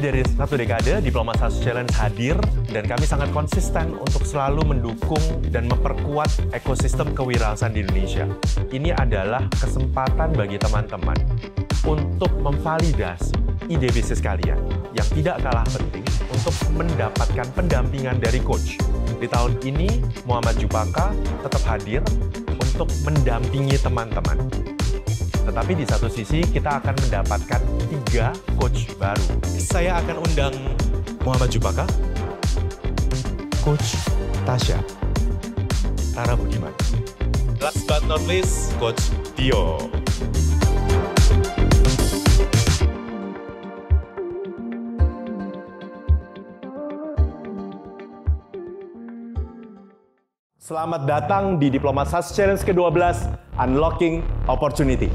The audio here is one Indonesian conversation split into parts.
Lebih dari 1 dekade, Diplomat 100 Challenge hadir dan kami sangat konsisten untuk selalu mendukung dan memperkuat ekosistem kewirausahaan di Indonesia. Ini adalah kesempatan bagi teman-teman untuk memvalidasi ide bisnis kalian yang tidak kalah penting untuk mendapatkan pendampingan dari coach. Di tahun ini, Muhammad Jupaka tetap hadir untuk mendampingi teman-teman. Tetapi di satu sisi kita akan mendapatkan 3 coach baru. Saya akan undang Muhammad Jupaka, Coach Tasya, Tara Budiman. Last but not least, Coach Tio. Selamat datang di Diplomat 100 Challenge ke-12, Unlocking Opportunity.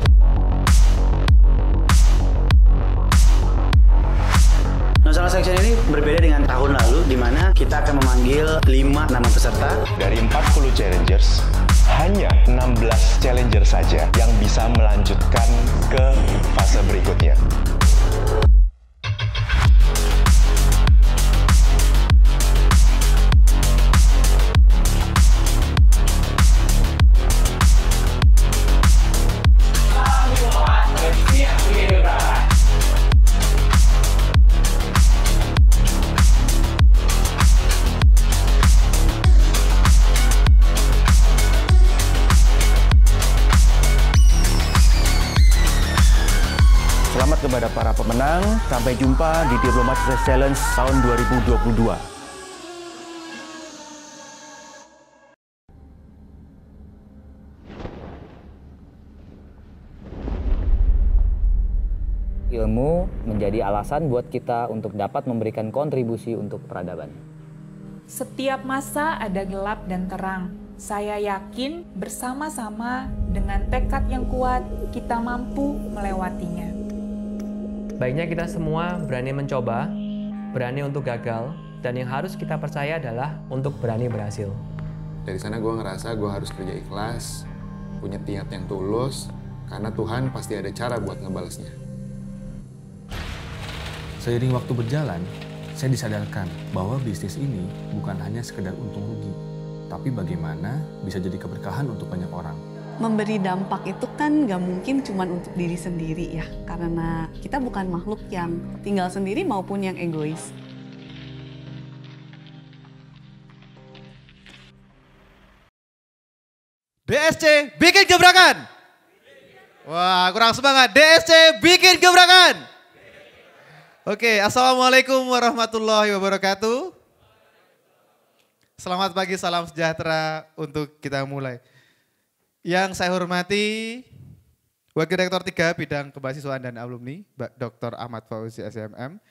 National Section ini berbeda dengan tahun lalu, di mana kita akan memanggil 5 nama peserta. Dari 40 challengers, hanya 16 challenger saja yang bisa melanjutkan ke fase berikutnya. Selamat kepada para pemenang, sampai jumpa di Diplomat 100 Challenge tahun 2022. Ilmu menjadi alasan buat kita untuk dapat memberikan kontribusi untuk peradaban. Setiap masa ada gelap dan terang. Saya yakin bersama-sama dengan tekad yang kuat kita mampu melewatinya. Baiknya kita semua berani mencoba, berani untuk gagal, dan yang harus kita percaya adalah untuk berani berhasil. Dari sana gue ngerasa gue harus kerja ikhlas, punya niat yang tulus, karena Tuhan pasti ada cara buat ngebalasnya. Seiring waktu berjalan, saya disadarkan bahwa bisnis ini bukan hanya sekedar untung rugi, tapi bagaimana bisa jadi keberkahan untuk banyak orang. Memberi dampak itu kan nggak mungkin cuma untuk diri sendiri ya, karena kita bukan makhluk yang tinggal sendiri maupun yang egois. DSC bikin gebrakan. Wah, kurang semangat. DSC bikin gebrakan. Oke, assalamualaikum warahmatullahi wabarakatuh. Selamat pagi, salam sejahtera untuk kita mulai. Yang saya hormati Wakil Rektor 3 Bidang Kemahasiswaan dan Alumni, Dr. Ahmad Fauzi SMM.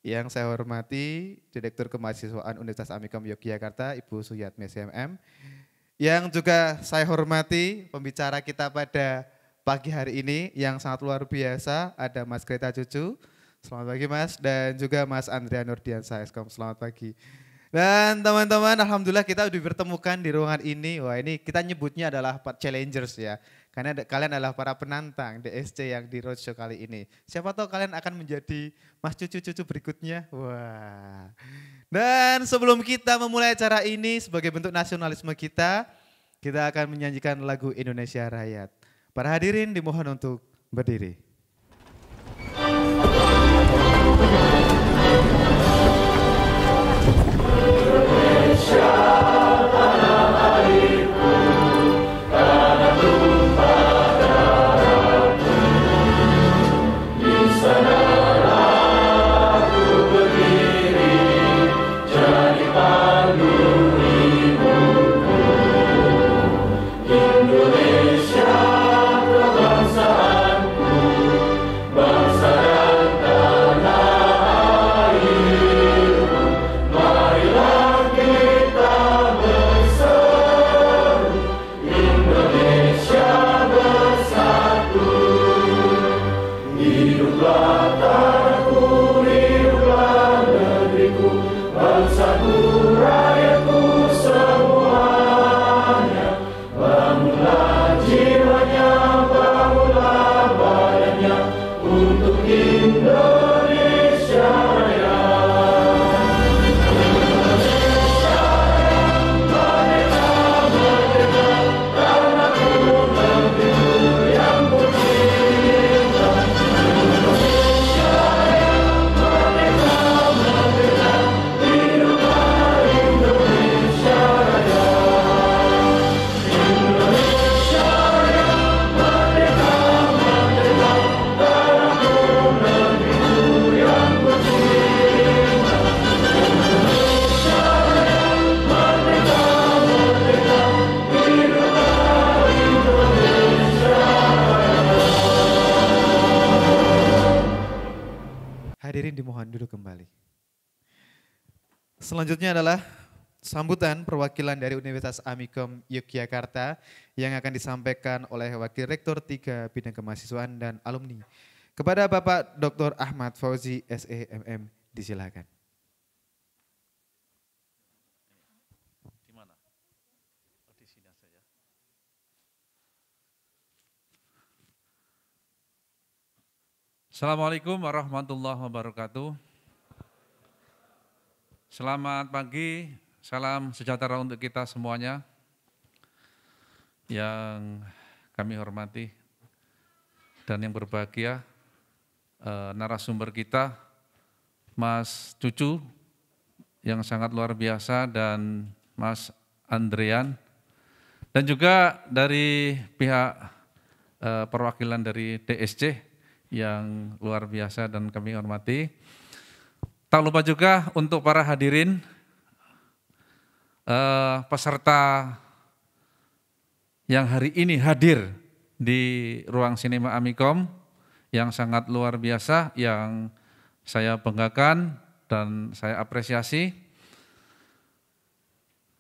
Yang saya hormati Direktur Kemahasiswaan Universitas Amikom Yogyakarta, Ibu Suyatmi SMM. Yang juga saya hormati pembicara kita pada pagi hari ini yang sangat luar biasa, ada Mas Greta Cucu. Selamat pagi Mas, dan juga Mas Andrea Nurdiansyah Eskom. Selamat pagi. Dan teman-teman, alhamdulillah kita udah bertemukan di ruangan ini. Wah, ini kita nyebutnya adalah challengers ya. Karena kalian adalah para penantang DSC yang di roadshow kali ini. Siapa tahu kalian akan menjadi mas cucu-cucu berikutnya. Wah. Dan sebelum kita memulai acara ini sebagai bentuk nasionalisme kita akan menyanyikan lagu Indonesia Raya. Para hadirin dimohon untuk berdiri. Indonesia kebangsaanku. Hadirin dimohon duduk kembali. Selanjutnya adalah sambutan perwakilan dari Universitas Amikom Yogyakarta yang akan disampaikan oleh Wakil Rektor 3 Bidang Kemahasiswaan dan Alumni. Kepada Bapak Dr. Ahmad Fauzi, SEMM, disilakan. Assalamualaikum warahmatullahi wabarakatuh. Selamat pagi, salam sejahtera untuk kita semuanya yang kami hormati dan yang berbahagia, narasumber kita Mas Cucu yang sangat luar biasa dan Mas Andrian, dan juga dari pihak perwakilan dari DSC yang luar biasa dan kami hormati. Tak lupa juga untuk para hadirin, peserta yang hari ini hadir di ruang sinema Amikom yang sangat luar biasa, yang saya banggakan dan saya apresiasi.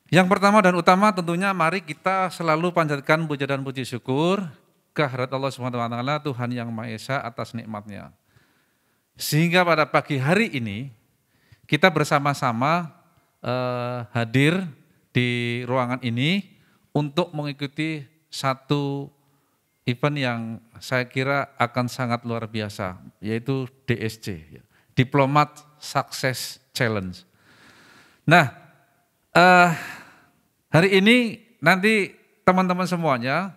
Yang pertama dan utama tentunya mari kita selalu panjatkan puja dan puji syukur kehadirat Allah SWT, Tuhan Yang Maha Esa atas nikmatnya. Sehingga pada pagi hari ini kita bersama-sama hadir di ruangan ini untuk mengikuti satu event yang saya kira akan sangat luar biasa, yaitu DSC, Diplomat Success Challenge. Nah, hari ini nanti teman-teman semuanya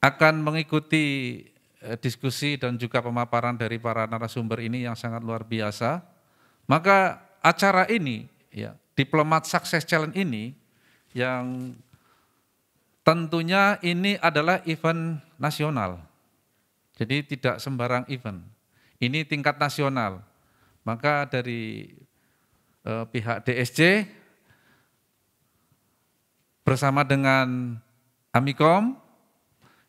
akan mengikuti diskusi dan juga pemaparan dari para narasumber ini yang sangat luar biasa. Maka acara ini, ya, Diplomat Success Challenge ini, yang tentunya ini adalah event nasional. Jadi tidak sembarang event, ini tingkat nasional. Maka dari pihak DSC bersama dengan Amikom,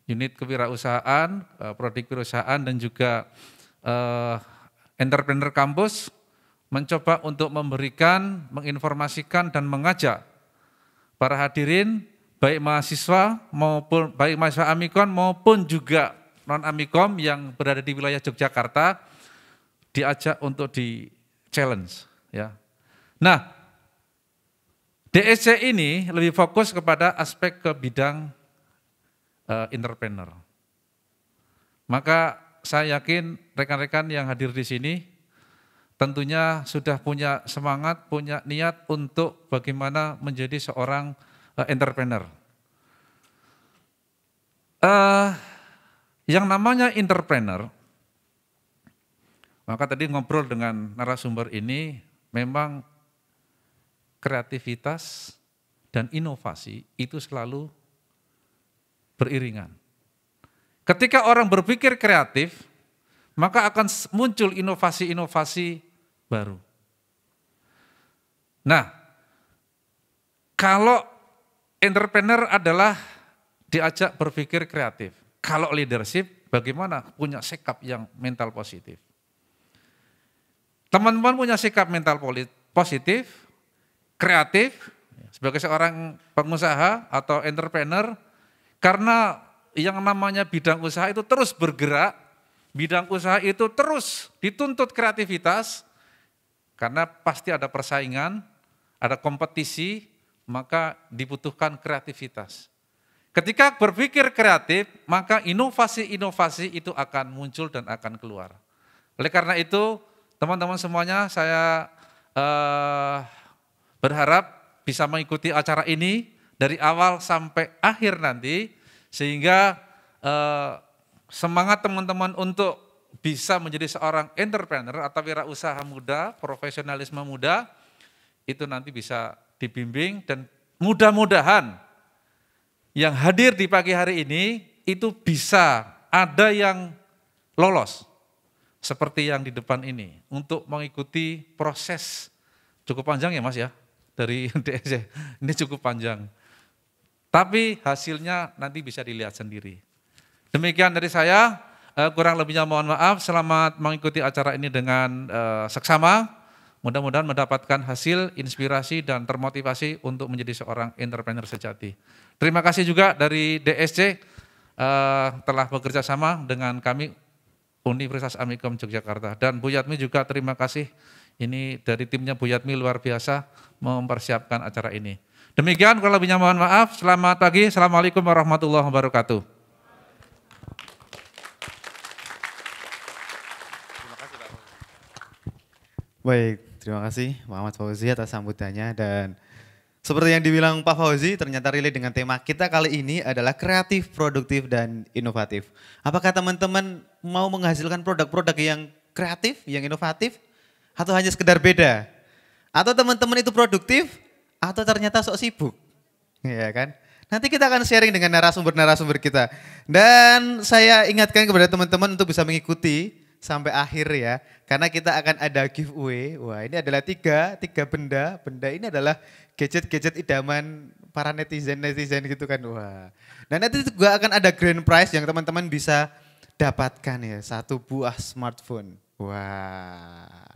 unit kewirausahaan, prodi kewirausahaan dan juga entrepreneur kampus mencoba untuk memberikan, menginformasikan dan mengajak para hadirin baik mahasiswa Amikom maupun juga non Amikom yang berada di wilayah Yogyakarta diajak untuk di challenge, ya. Nah, DSC ini lebih fokus kepada aspek ke bidang entrepreneur. Maka saya yakin rekan-rekan yang hadir di sini tentunya sudah punya semangat, punya niat untuk bagaimana menjadi seorang entrepreneur. Yang namanya entrepreneur, maka tadi ngobrol dengan narasumber ini, memang kreativitas dan inovasi itu selalu beriringan. Ketika orang berpikir kreatif, maka akan muncul inovasi-inovasi baru. Nah, kalau entrepreneur adalah diajak berpikir kreatif. Kalau leadership, bagaimana punya sikap yang mental positif. Teman-teman punya sikap mental positif, kreatif, sebagai seorang pengusaha atau entrepreneur, karena yang namanya bidang usaha itu terus bergerak, bidang usaha itu terus dituntut kreativitas, karena pasti ada persaingan, ada kompetisi, maka dibutuhkan kreativitas. Ketika berpikir kreatif, maka inovasi-inovasi itu akan muncul dan akan keluar. Oleh karena itu, teman-teman semuanya, saya berharap bisa mengikuti acara ini dari awal sampai akhir nanti, sehingga semangat teman-teman untuk bisa menjadi seorang entrepreneur atau wirausaha muda, profesionalisme muda, itu nanti bisa dibimbing, dan mudah-mudahan yang hadir di pagi hari ini itu bisa ada yang lolos seperti yang di depan ini untuk mengikuti proses cukup panjang ya Mas ya, dari DSC ini cukup panjang. Tapi hasilnya nanti bisa dilihat sendiri. Demikian dari saya. kurang lebihnya mohon maaf. Selamat mengikuti acara ini dengan seksama. Mudah-mudahan mendapatkan hasil, inspirasi, dan termotivasi untuk menjadi seorang entrepreneur sejati. Terima kasih juga dari DSC telah bekerja sama dengan kami Universitas Amikom Yogyakarta. Dan Bu Yatmi juga terima kasih, ini dari timnya Bu Yatmi luar biasa mempersiapkan acara ini. Demikian, kurang lebihnya mohon maaf. Selamat pagi, Assalamualaikum warahmatullahi wabarakatuh. Baik, terima kasih Pak Ahmad Fauzi atas sambutannya, dan seperti yang dibilang Pak Fauzi ternyata relate dengan tema kita kali ini adalah kreatif, produktif, dan inovatif. Apakah teman-teman mau menghasilkan produk-produk yang kreatif, yang inovatif, atau hanya sekedar beda? Atau teman-teman itu produktif, atau ternyata sok sibuk? Ya kan? Nanti kita akan sharing dengan narasumber-narasumber kita. Dan saya ingatkan kepada teman-teman untuk bisa mengikuti sampai akhir ya, karena kita akan ada giveaway. Wah, ini adalah tiga benda. Benda ini adalah gadget-gadget idaman para netizen gitu kan. Wah. Dan nanti juga akan ada grand prize yang teman-teman bisa dapatkan ya, 1 buah smartphone. Wah.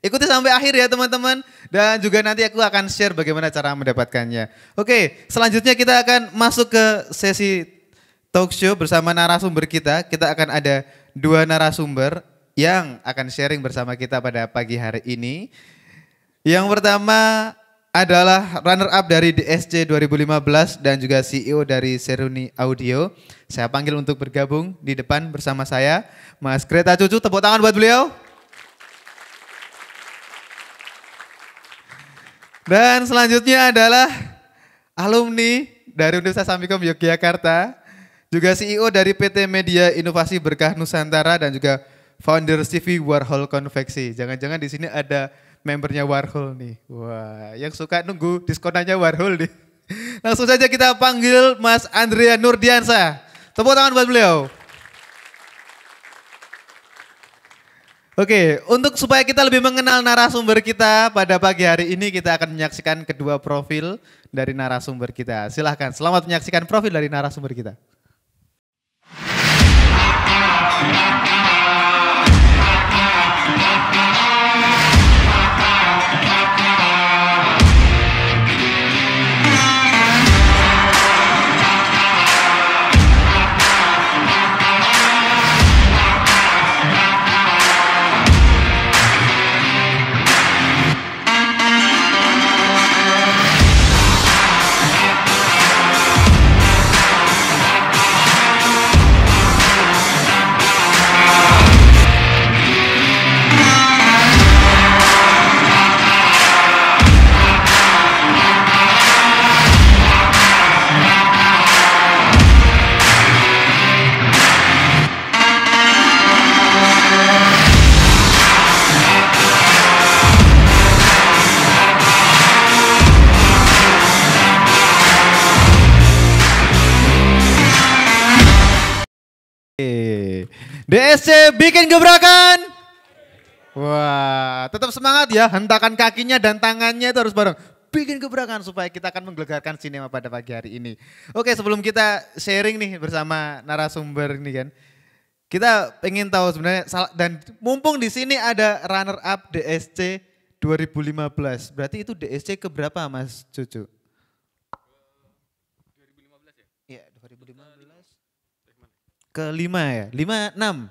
Ikuti sampai akhir ya teman-teman, dan juga nanti aku akan share bagaimana cara mendapatkannya. Oke, selanjutnya kita akan masuk ke sesi talk show bersama narasumber kita. Kita akan ada 2 narasumber yang akan sharing bersama kita pada pagi hari ini. Yang pertama adalah runner up dari DSC 2015 dan juga CEO dari Seruni Audio. Saya panggil untuk bergabung di depan bersama saya, Mas Greta Cucu. Tepuk tangan buat beliau. Dan selanjutnya adalah alumni dari Universitas Amikom Yogyakarta, juga CEO dari PT Media Inovasi Berkah Nusantara, dan juga founder CV Warhol Konveksi. Jangan-jangan di sini ada membernya Warhol nih. Wah, yang suka nunggu diskonannya Warhol nih. Langsung saja kita panggil Mas Andrea Nurdiansa. Tepuk tangan buat beliau. Oke, untuk supaya kita lebih mengenal narasumber kita pada pagi hari ini, kita akan menyaksikan kedua profil dari narasumber kita. Silahkan, selamat menyaksikan profil dari narasumber kita. DSC bikin gebrakan. Wah, tetap semangat ya, hentakan kakinya dan tangannya itu harus bareng. Bikin gebrakan supaya kita akan menggelegarkan sinema pada pagi hari ini. Oke, sebelum kita sharing nih bersama narasumber ini kan, kita pengen tahu sebenarnya, dan mumpung di sini ada runner up DSC 2015. Berarti itu DSC keberapa Mas Cucu? 2015 ya? Iya, 2015. Kelima ya? 6.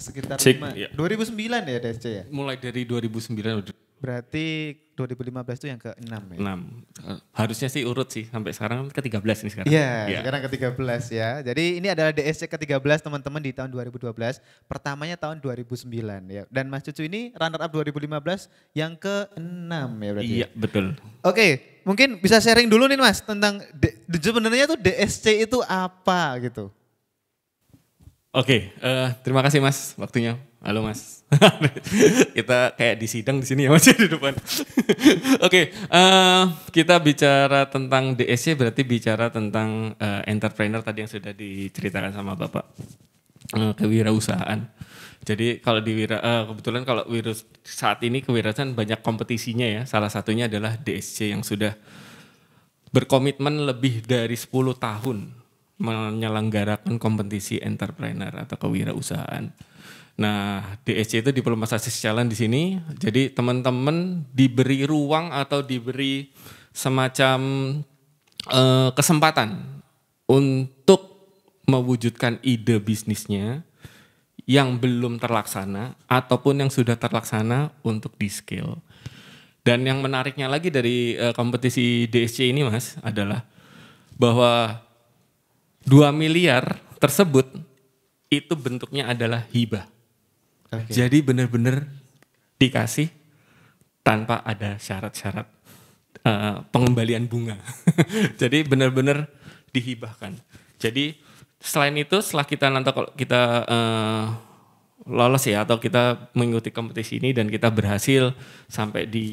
Sekitar 5. Ya. 2009 ya DSC ya? Mulai dari 2009. Berarti 2015 itu yang ke-6 ya? 6. Harusnya sih urut sih, sampai sekarang ke-13 nih sekarang. Iya, sekarang ke-13 ya. Jadi ini adalah DSC ke-13 teman-teman di tahun 2012. Pertamanya tahun 2009 ya. Dan Mas Cucu ini runner up 2015 yang ke-6 ya berarti? Iya, betul. Oke, mungkin bisa sharing dulu nih Mas tentang sebenarnya tuh DSC itu apa gitu? Oke, terima kasih Mas waktunya. Halo Mas. Kita kayak di sidang di sini ya Mas di depan. Oke, kita bicara tentang DSC berarti bicara tentang entrepreneur tadi yang sudah diceritakan sama Bapak. Kewirausahaan. Jadi kalau di kebetulan kalau saat ini kewirausahaan banyak kompetisinya ya. Salah satunya adalah DSC yang sudah berkomitmen lebih dari 10 tahun menyelenggarakan kompetisi entrepreneur atau kewirausahaan. Nah, DSC itu Diploma Success Challenge di sini. Jadi teman-teman diberi ruang atau diberi semacam kesempatan untuk mewujudkan ide bisnisnya yang belum terlaksana ataupun yang sudah terlaksana untuk di-scale. Dan yang menariknya lagi dari kompetisi DSC ini Mas adalah bahwa 2 miliar tersebut itu bentuknya adalah hibah. Okay. Jadi benar-benar dikasih tanpa ada syarat-syarat pengembalian bunga. Jadi benar-benar dihibahkan. Jadi selain itu setelah kita nanti kalau kita lolos ya atau kita mengikuti kompetisi ini dan kita berhasil sampai di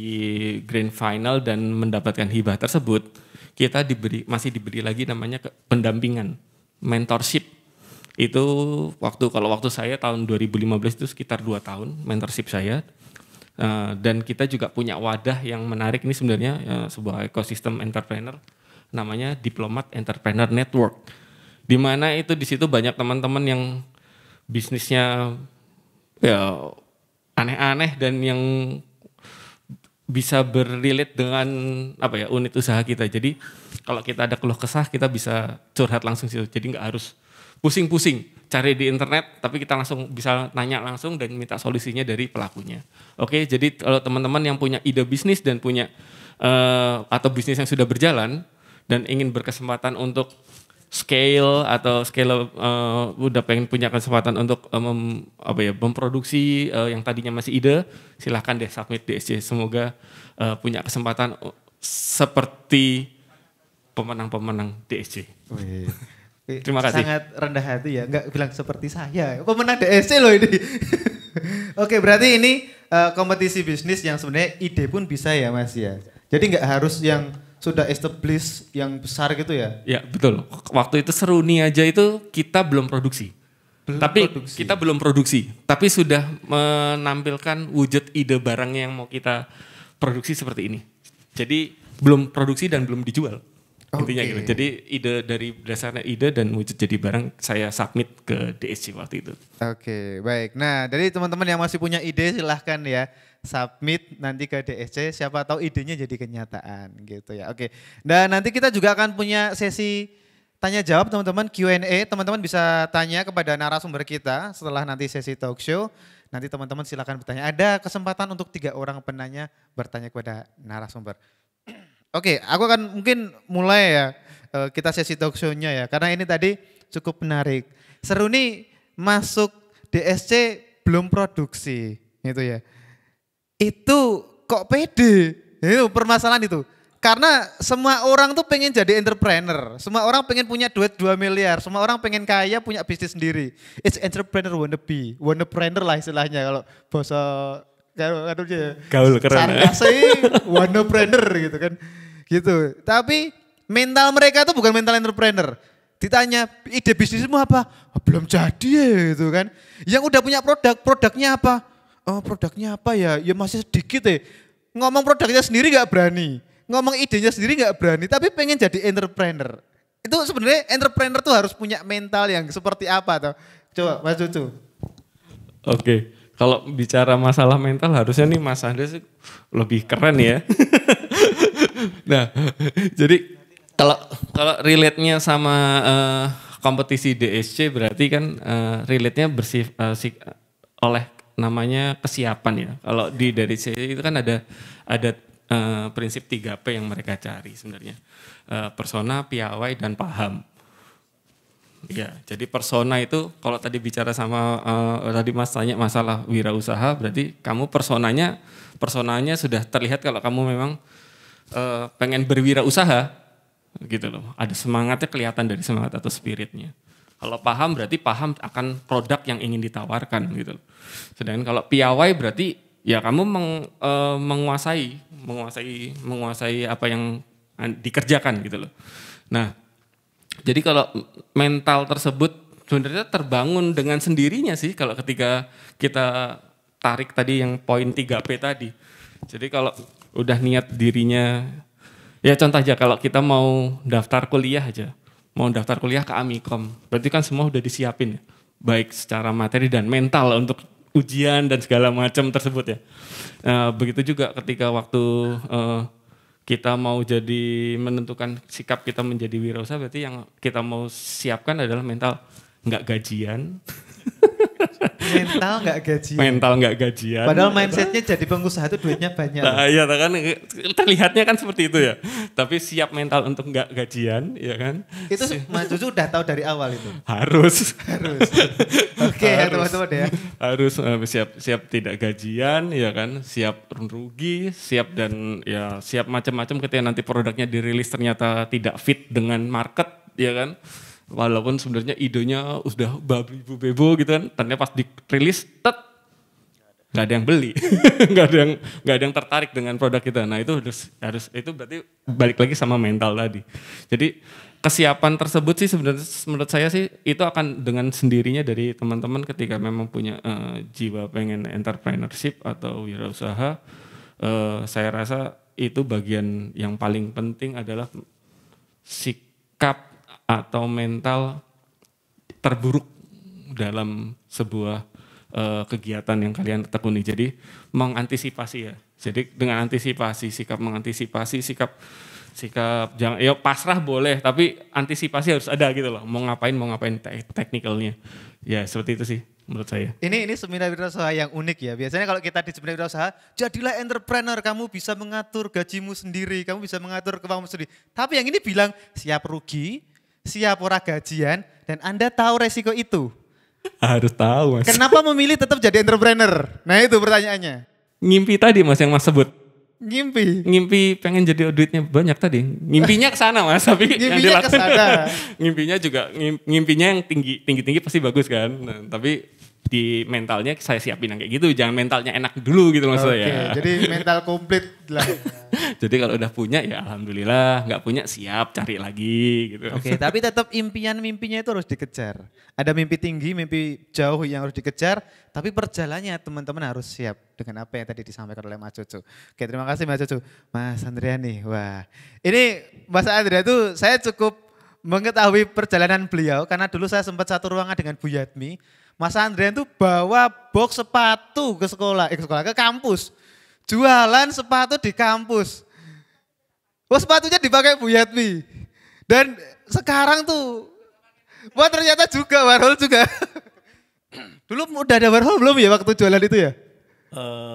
grand final dan mendapatkan hibah tersebut, kita masih diberi lagi namanya pendampingan, mentorship. Itu waktu saya tahun 2015 itu sekitar 2 tahun mentorship saya. Dan kita juga punya wadah yang menarik ini sebenarnya sebuah ekosistem entrepreneur namanya Diplomat Entrepreneur Network. Di mana itu di situ banyak teman-teman yang bisnisnya ya aneh-aneh dan yang bisa berrelate dengan unit usaha kita. Jadi kalau kita ada keluh kesah kita bisa curhat langsung situ. Jadi nggak harus pusing-pusing cari di internet, tapi kita langsung bisa nanya langsung dan minta solusinya dari pelakunya. Oke, jadi kalau teman-teman yang punya ide bisnis dan punya atau bisnis yang sudah berjalan dan ingin berkesempatan untuk scale atau udah pengen punya kesempatan untuk memproduksi yang tadinya masih ide, silahkan deh submit DSC. Semoga punya kesempatan seperti pemenang-pemenang DSC. Terima kasih. Sangat rendah hati ya, nggak bilang seperti saya. Pemenang DSC loh ini. Oke, berarti ini kompetisi bisnis yang sebenarnya ide pun bisa ya Mas ya. Jadi nggak harus yang sudah established yang besar gitu ya? Ya betul. Waktu itu Seruni aja itu kita belum produksi. Kita belum produksi, tapi sudah menampilkan wujud ide barang yang mau kita produksi seperti ini. Jadi belum produksi dan belum dijual. Intinya gitu. Jadi berdasarkan ide dan wujud jadi barang saya submit ke DSC waktu itu. Oke, baik. Nah, dari teman-teman yang masih punya ide silahkan ya submit nanti ke DSC. Siapa tahu idenya jadi kenyataan gitu ya. Oke. Dan nanti kita juga akan punya sesi tanya jawab teman-teman, Q&A. Teman-teman bisa tanya kepada narasumber kita setelah nanti sesi talk show. Nanti teman-teman silakan bertanya. Ada kesempatan untuk 3 orang penanya bertanya kepada narasumber. Oke, aku akan mungkin mulai ya kita sesi talk show-nya ya. Karena ini tadi cukup menarik. Seruni masuk DSC belum produksi gitu ya. Itu kok pede? Itu permasalahan itu. Karena semua orang tuh pengen jadi entrepreneur. Semua orang pengen punya duit 2 miliar. Semua orang pengen kaya punya bisnis sendiri. It's entrepreneur wannabe. Wannapreneur lah istilahnya kalau bahasa gaul keren. Wannapreneur gitu kan. Gitu. Tapi mental mereka tuh bukan mental entrepreneur. Ditanya ide bisnismu apa? Oh, belum jadi ya gitu kan. Yang udah punya produknya apa? Oh, produknya apa ya? Ya masih sedikit ya. Ngomong produknya sendiri gak berani. Ngomong idenya sendiri gak berani. Tapi pengen jadi entrepreneur. Itu sebenarnya entrepreneur tuh harus punya mental yang seperti apa tuh? Coba Mas Cucu. Oke. Kalau bicara masalah mental harusnya nih Mas Andres lebih keren ya. Nah, jadi kalau relate-nya sama kompetisi DSC berarti kan relate-nya oleh namanya kesiapan ya. Kalau di dari C itu kan ada prinsip 3P yang mereka cari sebenarnya. Persona, piawai, dan paham. Ya, jadi persona itu kalau tadi bicara sama tadi Mas tanya masalah wirausaha, berarti kamu personanya sudah terlihat kalau kamu memang pengen berwirausaha gitu loh. Ada semangatnya kelihatan dari semangat atau spiritnya. Kalau paham berarti paham akan produk yang ingin ditawarkan gitu loh. Sedangkan kalau piawai berarti ya kamu menguasai apa yang dikerjakan gitu loh. Nah, jadi kalau mental tersebut sebenarnya terbangun dengan sendirinya sih kalau ketika kita tarik tadi yang poin 3P tadi. Jadi kalau udah niat dirinya, ya contoh aja kalau kita mau daftar kuliah aja, mau daftar kuliah ke Amikom, berarti kan semua udah disiapin ya, baik secara materi dan mental untuk ujian dan segala macam tersebut ya. Begitu juga ketika waktu kita mau jadi menentukan sikap kita menjadi wirausaha, berarti yang kita mau siapkan adalah mental nggak gajian. Mental nggak gajian. Mental nggak gajian. Padahal mindsetnya jadi pengusaha itu duitnya banyak. Nah, iya kan terlihatnya kan seperti itu ya. Tapi siap mental untuk nggak gajian, ya kan? Itu Mas Cucu udah tahu dari awal itu. Harus. Oke, ya teman-teman ya. Harus siap tidak gajian, ya kan? Siap rugi, siap dan ya siap macam-macam ketika nanti produknya dirilis ternyata tidak fit dengan market, ya kan? Walaupun sebenarnya idenya udah babi bu bebo gitu kan, ternyata pas dirilis nggak ada yang beli, nggak ada yang tertarik dengan produk kita. Nah itu harus itu berarti balik lagi sama mental tadi. Jadi kesiapan tersebut sih sebenarnya menurut saya sih itu akan dengan sendirinya dari teman-teman ketika memang punya jiwa pengen entrepreneurship atau wirausaha. Saya rasa itu bagian yang paling penting adalah sikap atau mental terburuk dalam sebuah kegiatan yang kalian tekuni. Jadi mengantisipasi ya. Jadi dengan antisipasi, sikap mengantisipasi, sikap jangan ya pasrah boleh, tapi antisipasi harus ada gitu loh. Mau ngapain teknikalnya. Ya seperti itu sih menurut saya. Ini seminar wirausaha yang unik ya. Biasanya kalau kita di seminar wirausaha, jadilah entrepreneur, kamu bisa mengatur gajimu sendiri, kamu bisa mengatur keuanganmu sendiri. Tapi yang ini bilang siap rugi, siap ora gajian, dan Anda tahu resiko itu. Harus tahu Mas. Kenapa memilih tetap jadi entrepreneur? Nah itu pertanyaannya. Ngimpi tadi Mas yang Mas sebut. Ngimpi pengen jadi duitnya banyak tadi. Ngimpinya ke sana Mas, tapi ngimpinya ke sana. ngimpinya yang tinggi pasti bagus kan. Nah, tapi di mentalnya saya siapin yang kayak gitu, jangan mentalnya enak dulu gitu maksud saya. Jadi mental komplit lah. Jadi kalau udah punya ya alhamdulillah, nggak punya siap cari lagi gitu. Oke, tapi tetap mimpinya itu harus dikejar. Ada mimpi tinggi, mimpi jauh yang harus dikejar, tapi perjalanannya teman-teman harus siap dengan apa yang tadi disampaikan oleh Mas Cucu. Oke, terima kasih Mas Cucu. Mas Andrea nih, wah. Ini Mas Andrea tuh saya cukup mengetahui perjalanan beliau karena dulu saya sempat satu ruangan dengan Bu Yatmi. Mas Andrea tuh bawa box sepatu ke sekolah, ke kampus. Jualan sepatu di kampus. Wah sepatunya dipakai Bu Yatmi. Dan sekarang tuh, wah ternyata juga Warhol juga. Dulu udah ada Warhol belum ya waktu jualan itu ya?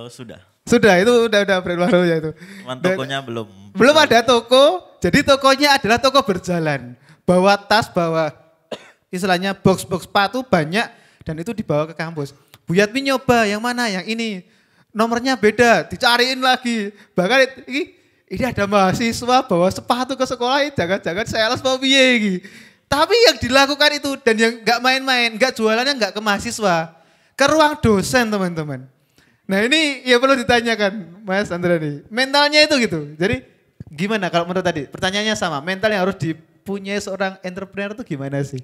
Sudah. Sudah, itu udah brand Warhol ya itu. Cuman tokonya belum. Belum ada toko, jadi tokonya adalah toko berjalan. Bawa tas, bawa istilahnya box-box sepatu banyak. Dan itu dibawa ke kampus. Bu Yatmi nyoba yang mana, yang ini. Nomornya beda, dicariin lagi. Bahkan ini ada mahasiswa bawa sepatu ke sekolah, jangan-jangan sales mau piye. Tapi yang dilakukan itu dan yang gak main-main, gak jualannya gak ke mahasiswa. Ke ruang dosen teman-teman. Nah ini ya perlu ditanyakan Mas Andrea nih. Mentalnya itu gitu. Jadi gimana kalau menurut tadi? Pertanyaannya sama, mental yang harus dipunyai seorang entrepreneur itu gimana sih?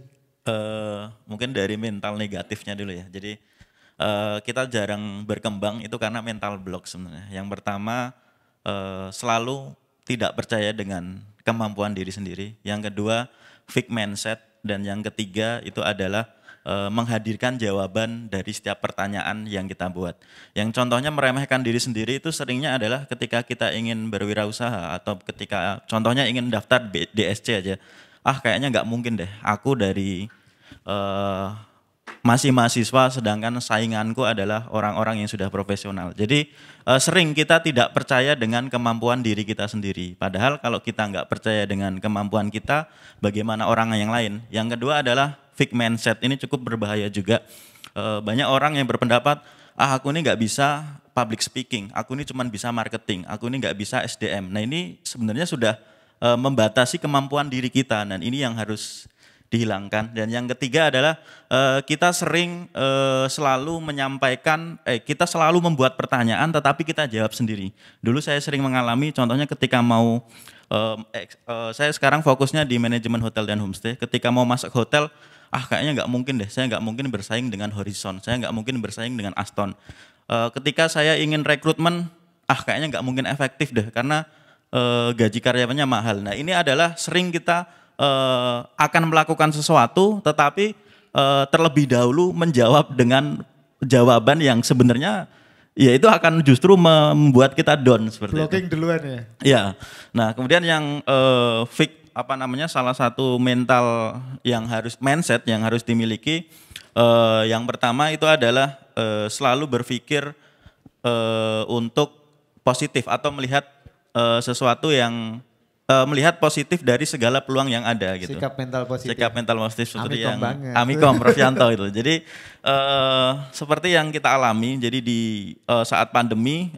Mungkin dari mental negatifnya dulu ya. Jadi kita jarang berkembang itu karena mental block sebenarnya. Yang pertama selalu tidak percaya dengan kemampuan diri sendiri. Yang kedua fixed mindset. Dan yang ketiga itu adalah menghadirkan jawaban dari setiap pertanyaan yang kita buat. Yang contohnya meremehkan diri sendiri itu seringnya adalah ketika kita ingin berwirausaha atau ketika contohnya ingin daftar DSC aja. Kayaknya nggak mungkin deh, aku dari masih mahasiswa sedangkan sainganku adalah orang-orang yang sudah profesional. Jadi sering kita tidak percaya dengan kemampuan diri kita sendiri. Padahal kalau kita nggak percaya dengan kemampuan kita, bagaimana orang yang lain? Yang kedua adalah fixed mindset, ini cukup berbahaya juga. Banyak orang yang berpendapat, aku ini nggak bisa public speaking, aku ini cuma bisa marketing, aku ini nggak bisa SDM. Nah ini sebenarnya sudah membatasi kemampuan diri kita dan ini yang harus dihilangkan. Dan yang ketiga adalah kita sering selalu menyampaikan, kita selalu membuat pertanyaan tetapi kita jawab sendiri. Dulu saya sering mengalami contohnya ketika mau, saya sekarang fokusnya di manajemen hotel dan homestay, ketika mau masuk hotel, kayaknya nggak mungkin deh, saya nggak mungkin bersaing dengan Horizon, saya nggak mungkin bersaing dengan Aston. Ketika saya ingin rekrutmen, kayaknya nggak mungkin efektif deh karena gaji karyawannya mahal. Nah ini adalah sering kita akan melakukan sesuatu, tetapi terlebih dahulu menjawab dengan jawaban yang sebenarnya ya itu akan justru membuat kita down seperti Blocking itu. duluan ya. Ya. Nah, kemudian yang salah satu mindset yang harus dimiliki, yang pertama itu adalah selalu berpikir untuk positif atau melihat sesuatu yang melihat positif dari segala peluang yang ada gitu. Sikap mental positif. Sikap mental positif seperti Amikom yang banget. Amikom Prof Yanto itu. Jadi seperti yang kita alami, jadi di saat pandemi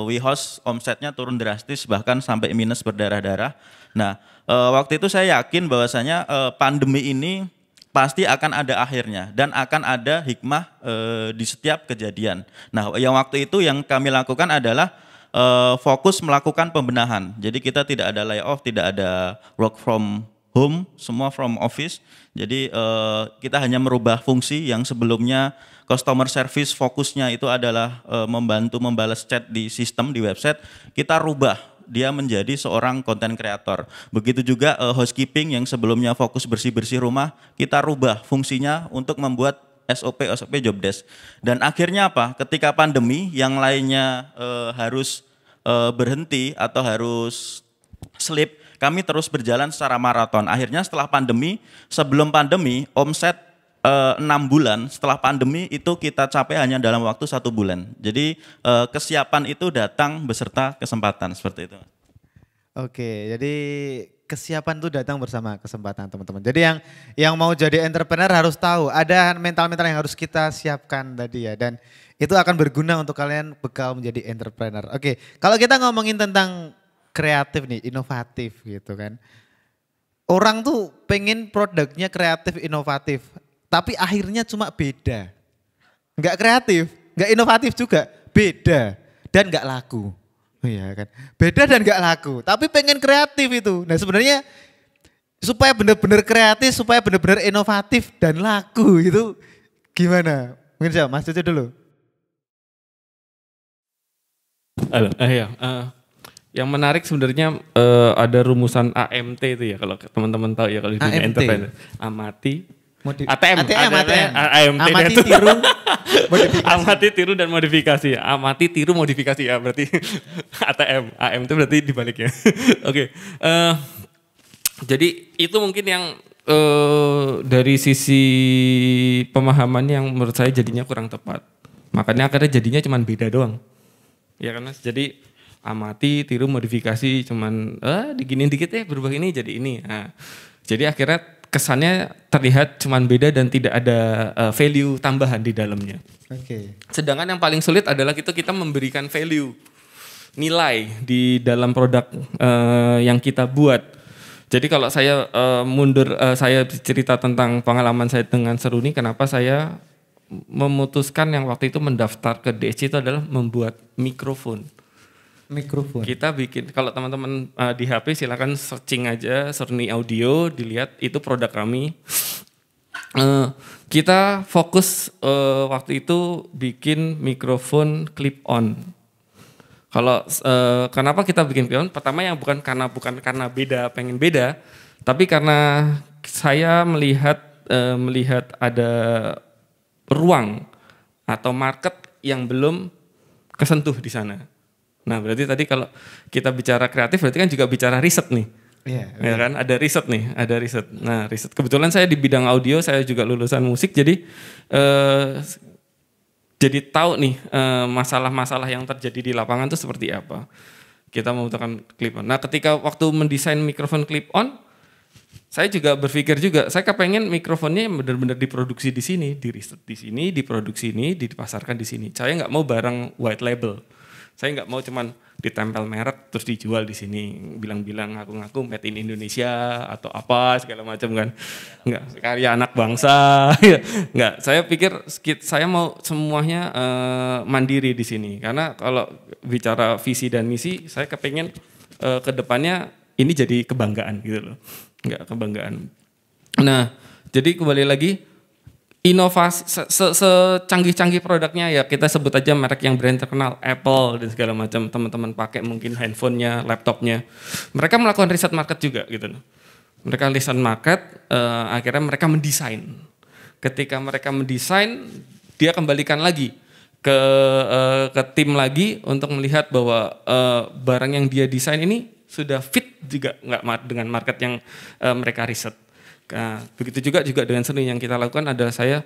WeHost omsetnya turun drastis bahkan sampai minus berdarah-darah. Nah, waktu itu saya yakin bahwasanya pandemi ini pasti akan ada akhirnya dan akan ada hikmah di setiap kejadian. Nah, yang waktu itu yang kami lakukan adalah fokus melakukan pembenahan. Jadi kita tidak ada layoff, tidak ada work from home, semua from office. Jadi kita hanya merubah fungsi yang sebelumnya customer service fokusnya itu adalah membantu membalas chat di sistem, di website. Kita rubah dia menjadi seorang content creator. Begitu juga housekeeping yang sebelumnya fokus bersih-bersih rumah, kita rubah fungsinya untuk membuat SOP job desk. Dan akhirnya apa? Ketika pandemi yang lainnya harus berhenti atau harus sleep, kami terus berjalan secara maraton. Akhirnya setelah pandemi, sebelum pandemi omset 6 bulan, setelah pandemi itu kita capai hanya dalam waktu 1 bulan. Jadi kesiapan itu datang beserta kesempatan seperti itu. Oke, jadi kesiapan itu datang bersama kesempatan teman-teman. Jadi yang mau jadi entrepreneur harus tahu ada mental-mental yang harus kita siapkan tadi ya. Dan itu akan berguna untuk kalian bekal menjadi entrepreneur. Oke, kalau kita ngomongin tentang kreatif nih, inovatif gitu kan. Orang tuh pengen produknya kreatif, inovatif. Tapi akhirnya cuma beda. Enggak kreatif, enggak inovatif juga. Beda dan enggak laku. Iya kan, beda dan gak laku, tapi pengen kreatif itu. Nah sebenarnya supaya benar-benar kreatif, supaya benar-benar inovatif dan laku itu gimana? Mungkin siapa? Mas Cucu dulu. Halo, yang menarik sebenarnya ada rumusan AMT itu ya, kalau teman-teman tahu ya kalau di dunia entrepreneur. Amati, ATM. Amati, tiru, amati, tiru dan modifikasi. Amati, tiru, modifikasi ya berarti ATM. AM itu berarti dibaliknya. Oke. Jadi itu mungkin yang dari sisi pemahaman yang menurut saya jadinya kurang tepat. Makanya akhirnya jadinya cuma beda doang. Ya kan Mas? Jadi amati, tiru, modifikasi cuman diginiin dikit berubah ini jadi ini. Nah, jadi akhirnya kesannya terlihat cuman beda dan tidak ada value tambahan di dalamnya. Oke. Sedangkan yang paling sulit adalah kita memberikan value, nilai di dalam produk yang kita buat. Jadi kalau saya saya cerita tentang pengalaman saya dengan Seruni, kenapa saya memutuskan yang waktu itu mendaftar ke DSC itu adalah membuat mikrofon. Kita bikin, kalau teman-teman di HP silakan searching aja Seruni Audio, dilihat itu produk kami. Kita fokus waktu itu bikin mikrofon clip on. Kalau kenapa kita bikin clip on? Pertama yang bukan karena beda, pengen beda, tapi karena saya melihat ada ruang atau market yang belum kesentuh di sana. Nah berarti tadi kalau kita bicara kreatif berarti kan juga bicara riset nih. Iya. Ya kan, ada riset nih, ada riset. Nah riset, kebetulan saya di bidang audio, saya juga lulusan musik, jadi tahu nih masalah-masalah yang terjadi di lapangan itu seperti apa. Kita membutuhkan clip on. Nah ketika waktu mendesain mikrofon clip on, saya juga berpikir juga, saya kepengen mikrofonnya benar-benar diproduksi di sini, di riset di sini, diproduksi ini, dipasarkan di sini. Saya nggak mau barang white label. Saya nggak mau cuman ditempel merek terus dijual di sini, bilang-bilang ngaku-ngaku made in Indonesia atau apa segala macam kan. Nggak, karya anak bangsa. Nggak, saya pikir saya mau semuanya mandiri di sini. Karena kalau bicara visi dan misi, saya kepengen ke depannya ini jadi kebanggaan gitu loh. Nggak, kebanggaan. Nah, jadi kembali lagi, inovasi secanggih-canggih produknya ya kita sebut aja merek yang brand terkenal, Apple dan segala macam, teman-teman pakai mungkin handphonenya, laptopnya. Mereka melakukan riset market juga gitu loh. Mereka listen market, akhirnya mereka mendesain. Ketika mereka mendesain, dia kembalikan lagi ke tim lagi untuk melihat bahwa barang yang dia desain ini sudah fit juga nggak dengan market yang mereka riset. Nah, begitu juga dengan seni yang kita lakukan adalah saya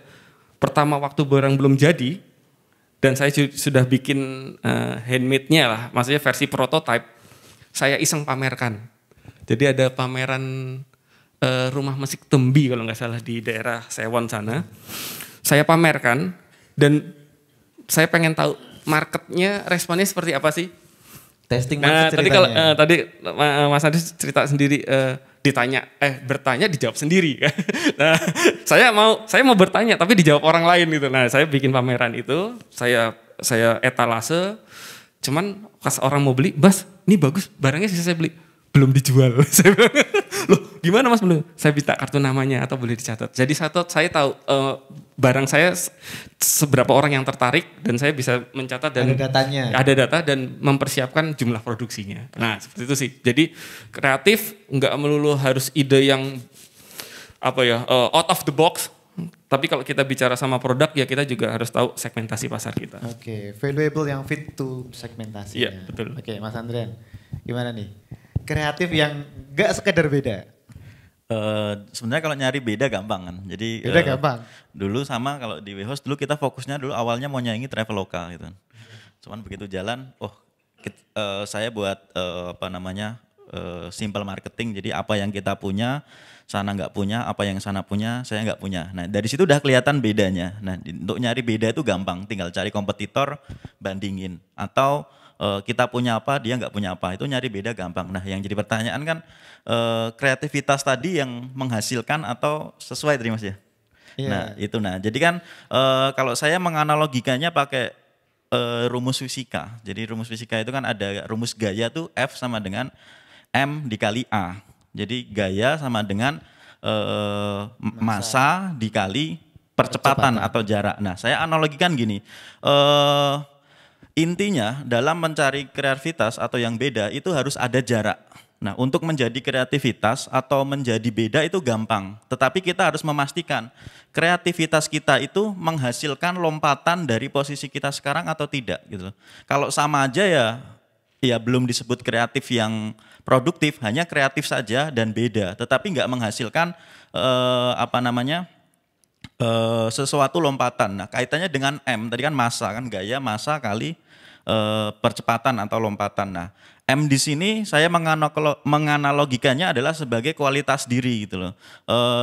pertama waktu barang belum jadi dan saya sudah bikin handmade-nya lah, maksudnya versi prototype, saya iseng pamerkan. Jadi ada pameran rumah musik Tembi kalau nggak salah di daerah Sewon sana. Saya pamerkan dan saya pengen tahu marketnya responnya seperti apa sih. Testing Nah, market tadi kalau ceritanya. tadi Mas Adi cerita sendiri bertanya dijawab sendiri. Nah, saya mau bertanya tapi dijawab orang lain gitu. Nah, saya bikin pameran itu, saya etalase. Cuman pas orang mau beli, "Bas, ini bagus, barangnya sisa saya beli." Belum dijual. Saya bilang, "Loh, gimana Mas belum?" Saya minta kartu namanya atau boleh dicatat. Jadi saya tahu barang saya seberapa orang yang tertarik dan saya bisa mencatat dan Ada datanya. Ada data dan mempersiapkan jumlah produksinya. Nah, seperti itu sih. Jadi kreatif nggak melulu harus ide yang out of the box. Tapi kalau kita bicara sama produk ya kita juga harus tahu segmentasi pasar kita. Oke, valuable yang fit to segmentasi. Iya, betul. Oke, Mas Andrian, gimana nih? Kreatif yang gak sekedar beda. Sebenarnya kalau nyari beda gampang kan. Jadi Beda gampang. Dulu sama kalau di WeHost dulu kita fokusnya dulu awalnya mau nyaingi Traveloka gitu. Cuman begitu jalan, saya buat simple marketing. Jadi apa yang kita punya sana nggak punya, apa yang sana punya saya nggak punya. Nah dari situ udah kelihatan bedanya. Nah untuk nyari beda itu gampang, tinggal cari kompetitor, bandingin atau kita punya apa, dia nggak punya apa, itu nyari beda gampang. Nah yang jadi pertanyaan kan kreativitas tadi yang menghasilkan atau sesuai tadi Mas ya? Iya. Nah itu jadi kan kalau saya menganalogikannya pakai rumus fisika. Jadi rumus fisika itu kan ada rumus gaya tuh F sama dengan M dikali A. Jadi gaya sama dengan massa dikali percepatan atau jarak. Nah saya analogikan gini, intinya dalam mencari kreativitas atau yang beda itu harus ada jarak. Nah untuk menjadi kreativitas atau menjadi beda itu gampang. Tetapi kita harus memastikan kreativitas kita itu menghasilkan lompatan dari posisi kita sekarang atau tidak gitu. Kalau sama aja ya belum disebut kreatif yang produktif, hanya kreatif saja dan beda. Tetapi nggak menghasilkan sesuatu lompatan. Nah kaitannya dengan M, tadi kan massa kan, gaya massa kali percepatan atau lompatan. Nah M di sini saya menganalogikannya adalah sebagai kualitas diri gitu loh.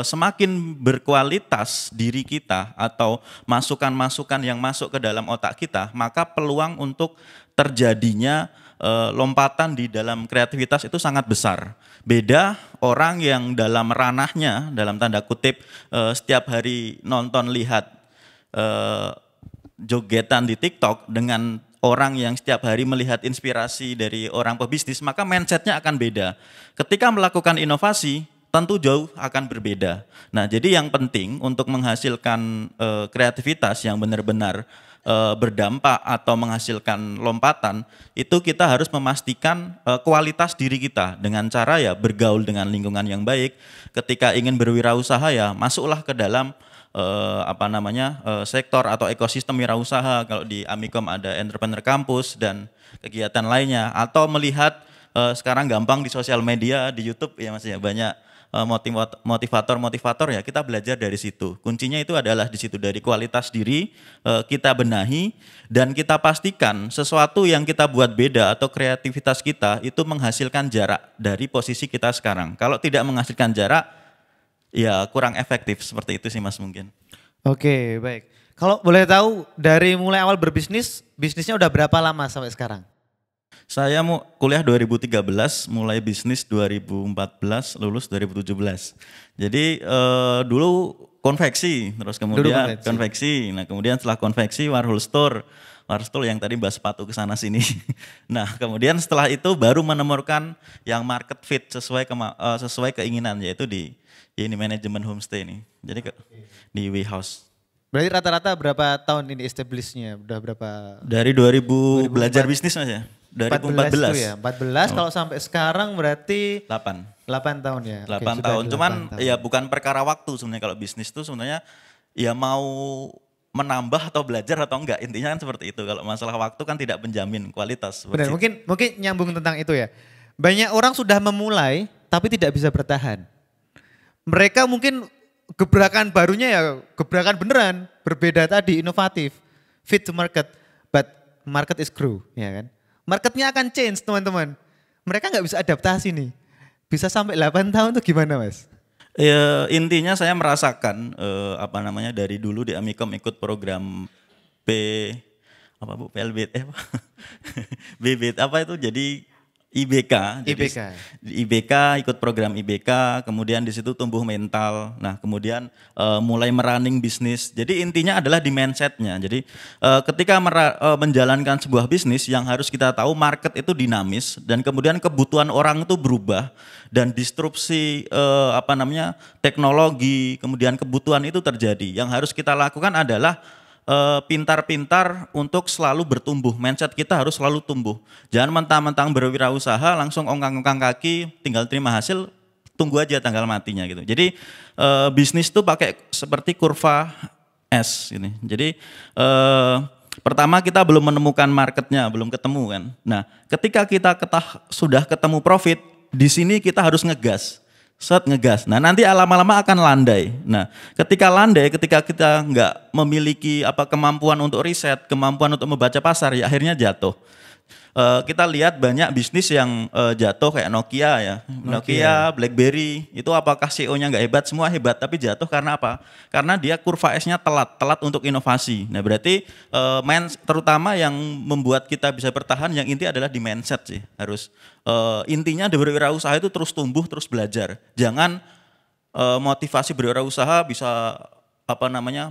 Semakin berkualitas diri kita atau masukan-masukan yang masuk ke dalam otak kita, maka peluang untuk terjadinya lompatan di dalam kreativitas itu sangat besar. Beda orang yang dalam ranahnya, dalam tanda kutip setiap hari nonton lihat jogetan di TikTok dengan orang yang setiap hari melihat inspirasi dari orang pebisnis, maka mindsetnya akan beda. Ketika melakukan inovasi, tentu jauh akan berbeda. Nah, jadi yang penting untuk menghasilkan kreativitas yang benar-benar berdampak atau menghasilkan lompatan, itu kita harus memastikan kualitas diri kita dengan cara bergaul dengan lingkungan yang baik. Ketika ingin berwirausaha masuklah ke dalam sektor atau ekosistem wirausaha. Kalau di Amikom ada Entrepreneur Campus dan kegiatan lainnya, atau melihat sekarang gampang di sosial media, di YouTube ya Mas ya, banyak motivator kita belajar dari situ. Kuncinya itu adalah di situ, dari kualitas diri kita benahi dan kita pastikan sesuatu yang kita buat beda atau kreativitas kita itu menghasilkan jarak dari posisi kita sekarang. Kalau tidak menghasilkan jarak, kurang efektif. Seperti itu sih Mas mungkin. Oke, baik. Kalau boleh tahu dari mulai awal berbisnis, bisnisnya udah berapa lama sampai sekarang? Saya mau kuliah 2013, mulai bisnis 2014, lulus 2017. Jadi dulu konveksi, terus kemudian konveksi. Nah kemudian setelah konveksi Warhol Store yang tadi bahas sepatu ke sana sini. Nah kemudian setelah itu baru menemukan yang market fit sesuai keinginan, yaitu di manajemen homestay nih. Jadi di WeHouse. Berarti rata-rata berapa tahun ini establishnya? Udah berapa? Dari 2000 belajar bisnis Mas ya. 2014 ya. 14 kalau sampai sekarang berarti 8 8 tahun ya. 8 tahun. Cuman ya bukan perkara waktu sebenarnya kalau bisnis itu sebenarnya ya mau menambah atau belajar atau enggak. Intinya kan seperti itu. Kalau masalah waktu kan tidak menjamin kualitas. Benar, mungkin nyambung tentang itu ya. Banyak orang sudah memulai tapi tidak bisa bertahan. Mereka mungkin gebrakan barunya ya gebrakan beneran, berbeda tadi, inovatif, fit to market, but market is grow, ya kan. Marketnya akan change teman-teman. Mereka nggak bisa adaptasi nih. Bisa sampai 8 tahun tuh gimana Mas? Ya, intinya saya merasakan dari dulu di Amikom ikut program PLBT BBT apa itu jadi IBK. Jadi IBK ikut program IBK, kemudian di situ tumbuh mental. Nah, kemudian mulai merunning bisnis. Jadi intinya adalah di mindsetnya. Jadi ketika menjalankan sebuah bisnis yang harus kita tahu market itu dinamis dan kemudian kebutuhan orang itu berubah dan disrupsi teknologi, kemudian kebutuhan itu terjadi. Yang harus kita lakukan adalah pintar-pintar untuk selalu bertumbuh. Mindset kita harus selalu tumbuh. Jangan mentang-mentang berwirausaha langsung ongkang-ongkang kaki, tinggal terima hasil, tunggu aja tanggal matinya gitu. Jadi bisnis itu pakai seperti kurva S ini. Jadi pertama kita belum menemukan marketnya, belum ketemu kan. Nah, ketika kita sudah ketemu profit, di sini kita harus ngegas. Ngegas. Nah, nanti lama-lama akan landai. Nah, ketika landai, ketika kita nggak memiliki kemampuan untuk riset, kemampuan untuk membaca pasar, ya akhirnya jatuh. Kita lihat banyak bisnis yang jatuh kayak Nokia ya, Nokia, BlackBerry, itu apakah CEO-nya nggak hebat? Semua hebat, tapi jatuh karena apa? Karena dia kurva S-nya telat untuk inovasi. Nah, berarti terutama yang membuat kita bisa bertahan, yang inti adalah di mindset sih. Harus intinya berwirausaha itu terus tumbuh, terus belajar. Jangan motivasi berwirausaha bisa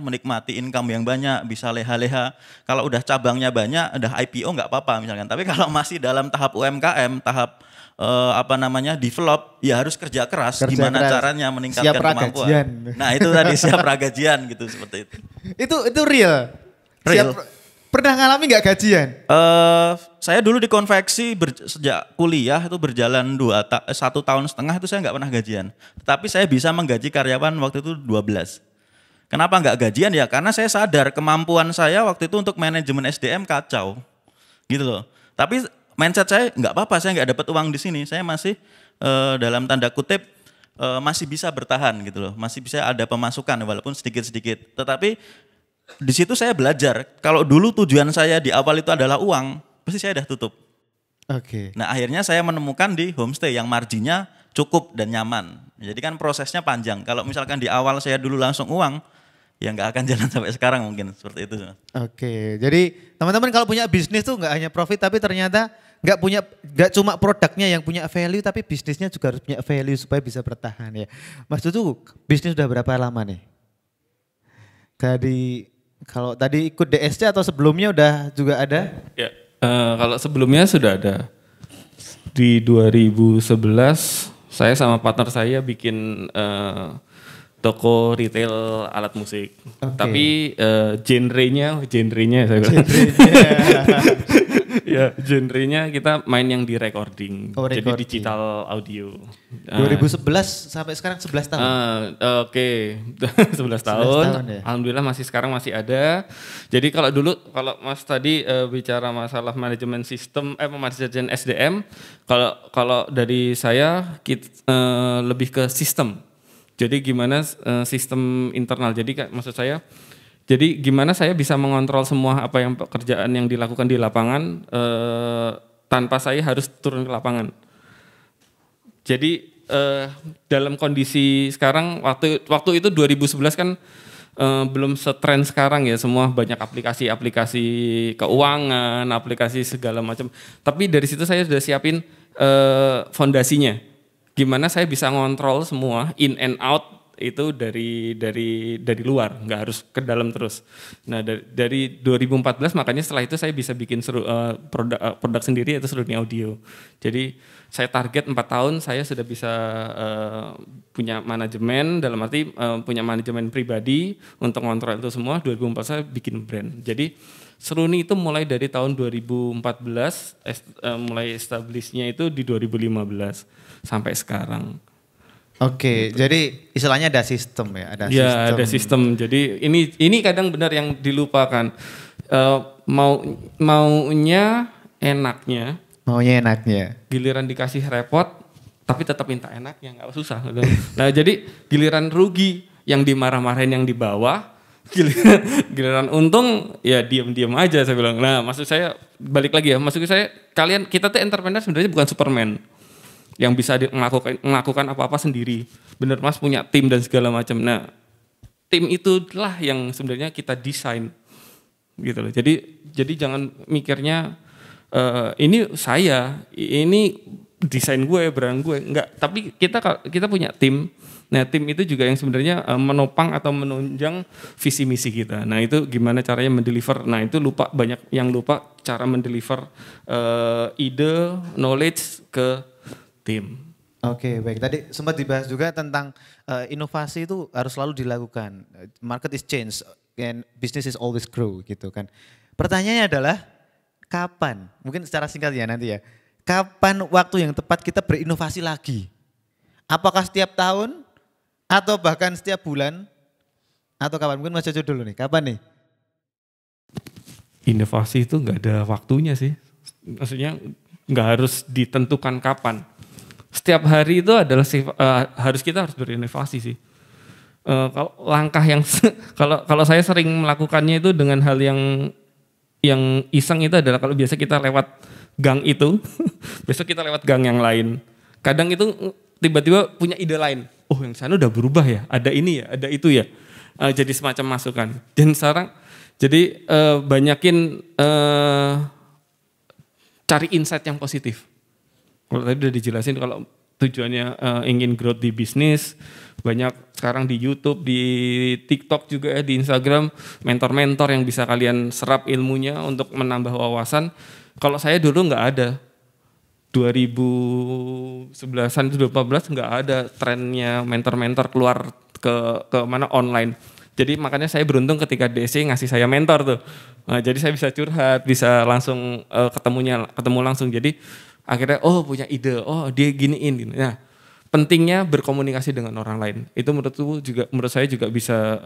menikmati income yang banyak, bisa leha-leha. Kalau udah cabangnya banyak, udah IPO nggak apa-apa misalkan. Tapi kalau masih dalam tahap UMKM, tahap develop, ya harus kerja keras. Gimana caranya meningkatkan kemampuan. Nah, itu tadi siap pragajian gitu, seperti itu. Itu real. Pernah ngalami nggak gajian? Saya dulu di konveksi sejak kuliah itu berjalan 1,5 tahun itu saya nggak pernah gajian. Tapi saya bisa menggaji karyawan waktu itu 12. Kenapa nggak gajian ya? Karena saya sadar kemampuan saya waktu itu untuk manajemen SDM kacau, gitu loh. Tapi mindset saya nggak apa-apa, saya nggak dapat uang di sini, saya masih dalam tanda kutip masih bisa bertahan gitu loh, masih bisa ada pemasukan walaupun sedikit-sedikit. Tetapi di situ saya belajar. Kalau dulu tujuan saya di awal itu adalah uang, pasti saya udah tutup. Oke. Nah, akhirnya saya menemukan di homestay yang marginnya cukup dan nyaman. Jadi kan prosesnya panjang. Kalau misalkan di awal saya dulu langsung uang, ya nggak akan jalan sampai sekarang mungkin seperti itu. Oke, jadi teman-teman kalau punya bisnis tuh nggak hanya profit tapi ternyata nggak cuma produknya yang punya value tapi bisnisnya juga harus punya value supaya bisa bertahan ya. Mas Dutu, bisnis udah berapa lama nih? Kalau tadi ikut DSC atau sebelumnya udah juga ada? Ya, kalau sebelumnya sudah ada. Di 2011 saya sama partner saya bikin toko retail alat musik. Okay. Tapi genrenya saya bilang. Ya, genrenya kita main yang di recording. Jadi digital audio. 2011 sampai sekarang 11 tahun. Oke. 11 tahun. Ya? Alhamdulillah sekarang masih ada. Jadi kalau Mas tadi bicara masalah manajemen sistem, manajemen SDM, kalau dari saya lebih ke sistem. Jadi gimana sistem internal, maksud saya, jadi gimana saya bisa mengontrol semua pekerjaan yang dilakukan di lapangan tanpa saya harus turun ke lapangan. Jadi dalam kondisi sekarang, waktu itu 2011 kan belum setren sekarang ya, semua banyak aplikasi keuangan, aplikasi segala macam. Tapi dari situ saya sudah siapin fondasinya. Gimana saya bisa ngontrol semua in and out itu dari luar, nggak harus ke dalam terus. Nah dari 2014 makanya setelah itu saya bisa bikin produk sendiri yaitu Seruni Audio. Jadi saya target 4 tahun saya sudah bisa punya manajemen, dalam arti punya manajemen pribadi untuk ngontrol itu semua. 2014 saya bikin brand. Jadi Seruni itu mulai dari tahun 2014, mulai establishnya itu di 2015 sampai sekarang. Oke, jadi istilahnya ada sistem ya, ada Ya, sistem. ada sistem. Jadi ini kadang benar yang dilupakan. Maunya enaknya. Maunya enaknya. Giliran dikasih repot, tapi tetap minta enaknya, nggak susah. Nah, jadi giliran rugi yang dimarah-marahin yang di bawah, giliran untung ya diam-diam aja saya bilang. Nah, maksud saya balik lagi ya, maksud saya kita tuh entrepreneur sebenarnya bukan Superman yang bisa melakukan apa-apa sendiri. Bener Mas punya tim dan segala macam. Nah, tim itulah yang sebenarnya kita desain gitu loh. Jadi jangan mikirnya ini desain gue, brand gue, enggak. Tapi kita punya tim. Nah, tim itu juga yang sebenarnya menopang atau menunjang visi misi kita. Nah, itu gimana caranya mendeliver. Nah, itu banyak yang lupa cara mendeliver ide, knowledge ke tim. Oke, baik. Tadi sempat dibahas juga tentang inovasi itu harus selalu dilakukan. Market is change and business is always grow gitu kan. Pertanyaannya adalah kapan? Mungkin secara singkat ya nanti ya. Kapan waktu yang tepat kita berinovasi lagi? Apakah setiap tahun atau bahkan setiap bulan atau kapan? Mungkin Mas Jojo dulu nih. Kapan nih? Inovasi itu nggak ada waktunya sih. Maksudnya nggak harus ditentukan kapan. Setiap hari itu adalah kita harus berinovasi sih. Kalau langkah yang kalau saya sering melakukannya itu dengan hal yang iseng itu adalah kalau biasa kita lewat gang itu, besok kita lewat gang yang lain. Kadang itu tiba-tiba punya ide lain. Oh, yang sana udah berubah ya, ada ini ya, ada itu ya. Jadi semacam masukan. Dan sekarang jadi banyakin cari insight yang positif. Kalau tadi udah dijelasin kalau tujuannya ingin growth di bisnis, banyak sekarang di YouTube, di TikTok juga ya, di Instagram, mentor-mentor yang bisa kalian serap ilmunya untuk menambah wawasan. Kalau saya dulu nggak ada, 2011-an itu 2014 nggak ada trennya mentor-mentor keluar ke mana online. Jadi makanya saya beruntung ketika DC ngasih saya mentor tuh. Nah, jadi saya bisa curhat, bisa langsung ketemu langsung. Jadi akhirnya punya ide, dia giniin. Nah, pentingnya berkomunikasi dengan orang lain. Itu menurut saya juga bisa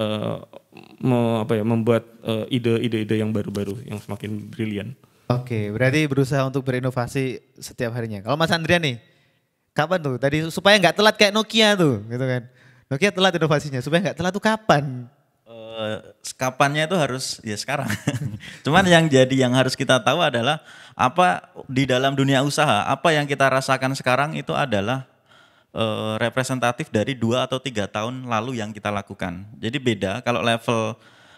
membuat ide-ide yang baru-baru yang semakin brilian. Oke, berarti berusaha untuk berinovasi setiap harinya. Kalau Mas Andrian nih, kapan tuh? Tadi supaya nggak telat kayak Nokia tuh, gitu kan? Nokia telat inovasinya, supaya nggak telat tuh kapan? Kapannya itu harus ya sekarang. Cuman yang harus kita tahu adalah apa di dalam dunia usaha, apa yang kita rasakan sekarang itu adalah representatif dari 2 atau 3 tahun lalu yang kita lakukan. Jadi beda kalau level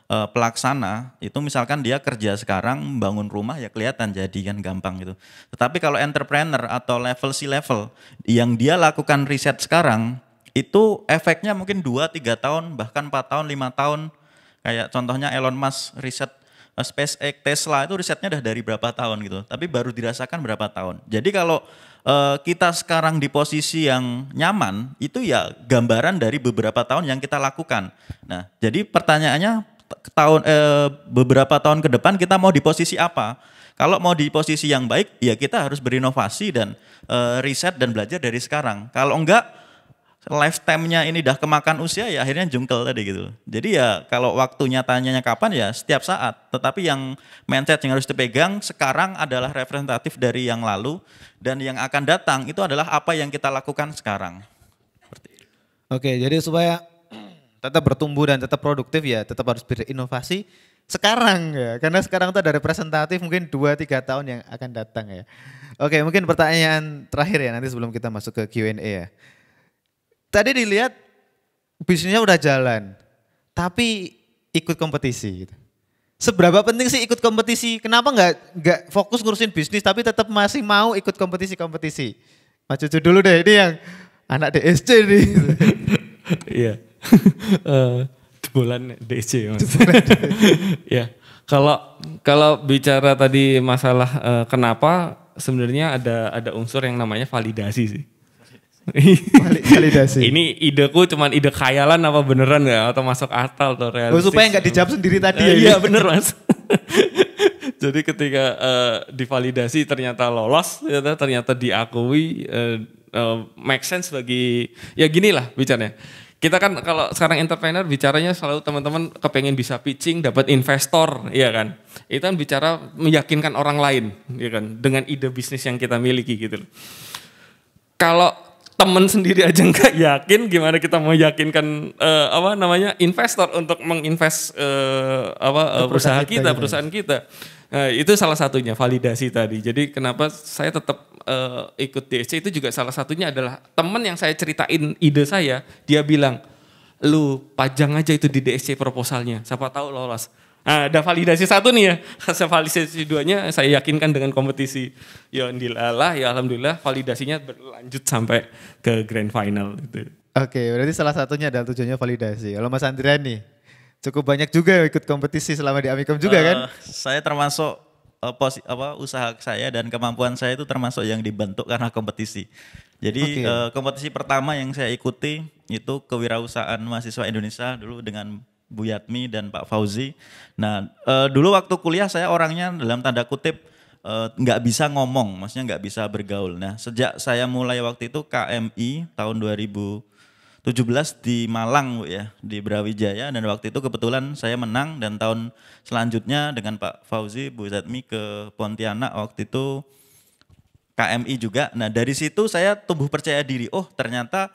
pelaksana itu misalkan dia kerja sekarang bangun rumah ya kelihatan jadi kan gampang gitu. Tetapi kalau entrepreneur atau level C-level yang dia lakukan riset sekarang itu efeknya mungkin 2-3 tahun bahkan 4 tahun 5 tahun. Kayak contohnya Elon Musk riset SpaceX, Tesla itu risetnya udah dari berapa tahun gitu. Tapi baru dirasakan berapa tahun. Jadi kalau kita sekarang di posisi yang nyaman itu ya gambaran dari beberapa tahun yang kita lakukan. Nah, jadi pertanyaannya beberapa tahun ke depan kita mau di posisi apa? Kalau mau di posisi yang baik ya kita harus berinovasi dan riset dan belajar dari sekarang. Kalau enggak lifetime-nya ini udah kemakan usia ya akhirnya jungkel tadi gitu. Jadi ya kalau waktunya tanyanya kapan ya setiap saat. Tetapi yang mindset yang harus dipegang sekarang adalah representatif dari yang lalu dan yang akan datang itu adalah apa yang kita lakukan sekarang. Oke, jadi supaya tetap bertumbuh dan tetap produktif ya tetap harus berinovasi sekarang ya. Karena sekarang itu ada representatif mungkin 2-3 tahun yang akan datang ya. Oke, mungkin pertanyaan terakhir ya nanti sebelum kita masuk ke Q&A ya. Tadi dilihat bisnisnya udah jalan, tapi ikut kompetisi. Gitu. Seberapa penting sih ikut kompetisi? Kenapa nggak fokus ngurusin bisnis tapi tetap masih mau ikut kompetisi? Mas Cucu dulu deh, ini yang anak DSC nih. Iya, jebolan DSC Mas. Ya, kalau bicara tadi masalah kenapa, sebenarnya ada unsur yang namanya validasi sih. Validasi. Ini ideku cuman ide khayalan apa beneran ya atau masuk akal atau realistis. Supaya nggak dijawab sendiri tadi ya. Iya bener Mas. Jadi ketika divalidasi ternyata lolos, ternyata diakui make sense bagi ya gini lah bicaranya. Kita kan kalau sekarang entrepreneur bicaranya selalu teman-teman kepengen bisa pitching, dapat investor, ya kan. Itu kan bicara meyakinkan orang lain, ya kan, dengan ide bisnis yang kita miliki gitu loh. Kalau teman sendiri aja nggak yakin, gimana kita mau yakinkan investor untuk menginvest usaha kita, perusahaan kita. Nah, itu salah satunya validasi tadi. Jadi kenapa saya tetap ikut DSC itu juga salah satunya adalah teman yang saya ceritain ide saya, dia bilang, lu pajang aja itu di DSC proposalnya, siapa tahu lolos. Nah, ada validasi satu nih ya, hasil validasi duanya saya yakinkan dengan kompetisi. Ya alhamdulillah validasinya berlanjut sampai ke grand final gitu. Oke, berarti salah satunya adalah tujuannya validasi. Kalau Mas Andrian nih, cukup banyak juga ikut kompetisi selama di Amikom juga kan? Saya termasuk usaha saya dan kemampuan saya itu termasuk yang dibentuk karena kompetisi. Jadi kompetisi pertama yang saya ikuti itu kewirausahaan mahasiswa Indonesia dulu dengan Bu Yatmi dan Pak Fauzi. Nah, dulu waktu kuliah saya orangnya dalam tanda kutip nggak bisa ngomong, maksudnya nggak bisa bergaul. Nah, sejak saya mulai waktu itu KMI tahun 2017 di Malang, Bu ya, di Brawijaya, dan waktu itu kebetulan saya menang, dan tahun selanjutnya dengan Pak Fauzi, Bu Yatmi ke Pontianak waktu itu KMI juga. Nah, dari situ saya tumbuh percaya diri. Oh, ternyata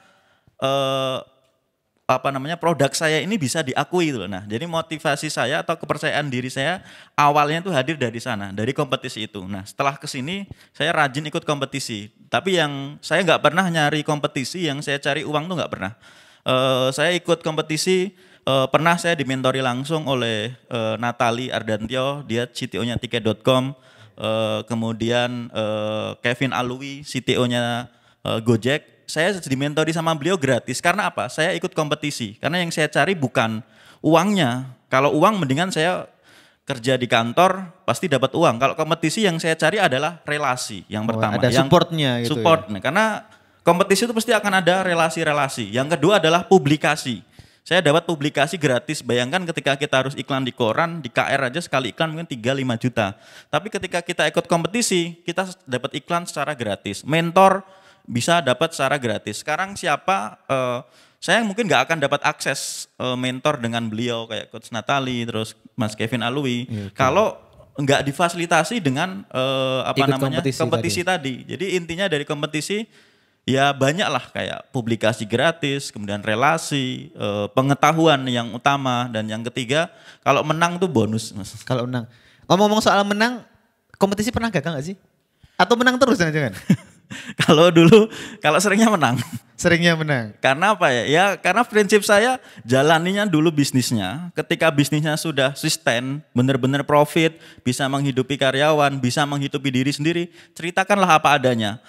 produk saya ini bisa diakui gitu loh. Nah, jadi motivasi saya atau kepercayaan diri saya awalnya itu hadir dari sana, dari kompetisi itu. Nah, setelah kesini saya rajin ikut kompetisi. Tapi yang saya nggak pernah nyari kompetisi, yang saya cari uang tuh nggak pernah. Saya ikut kompetisi, pernah saya dimentori langsung oleh Natali Ardantyo, dia CTO-nya tiket.com. Kemudian Kevin Alwi, CTO-nya Gojek. Saya dimentori sama beliau gratis. Karena apa? Saya ikut kompetisi. Karena yang saya cari bukan uangnya. Kalau uang mendingan saya kerja di kantor pasti dapat uang. Kalau kompetisi yang saya cari adalah relasi yang pertama. Ada supportnya gitu. Support. Ya? Karena kompetisi itu pasti akan ada relasi-relasi. Yang kedua adalah publikasi. Saya dapat publikasi gratis. Bayangkan ketika kita harus iklan di koran, di KR aja sekali iklan mungkin 3-5 juta. Tapi ketika kita ikut kompetisi, kita dapat iklan secara gratis. Mentor bisa dapat secara gratis. Sekarang siapa, saya mungkin nggak akan dapat akses mentor dengan beliau kayak Coach Natali, terus Mas Kevin Alwi, kalau nggak difasilitasi dengan kompetisi tadi. Jadi intinya dari kompetisi ya banyak lah kayak publikasi gratis, kemudian relasi, pengetahuan yang utama, dan yang ketiga kalau menang tuh bonus, Mas. Kalau menang, ngomong-ngomong soal menang, kompetisi pernah gagal nggak sih? Atau menang terus jangan-jangan? Kalau seringnya menang. Seringnya menang. Karena apa ya? Ya karena prinsip saya jalaninya dulu bisnisnya. Ketika bisnisnya sudah sustain, benar-benar profit, bisa menghidupi karyawan, bisa menghidupi diri sendiri, ceritakanlah apa adanya.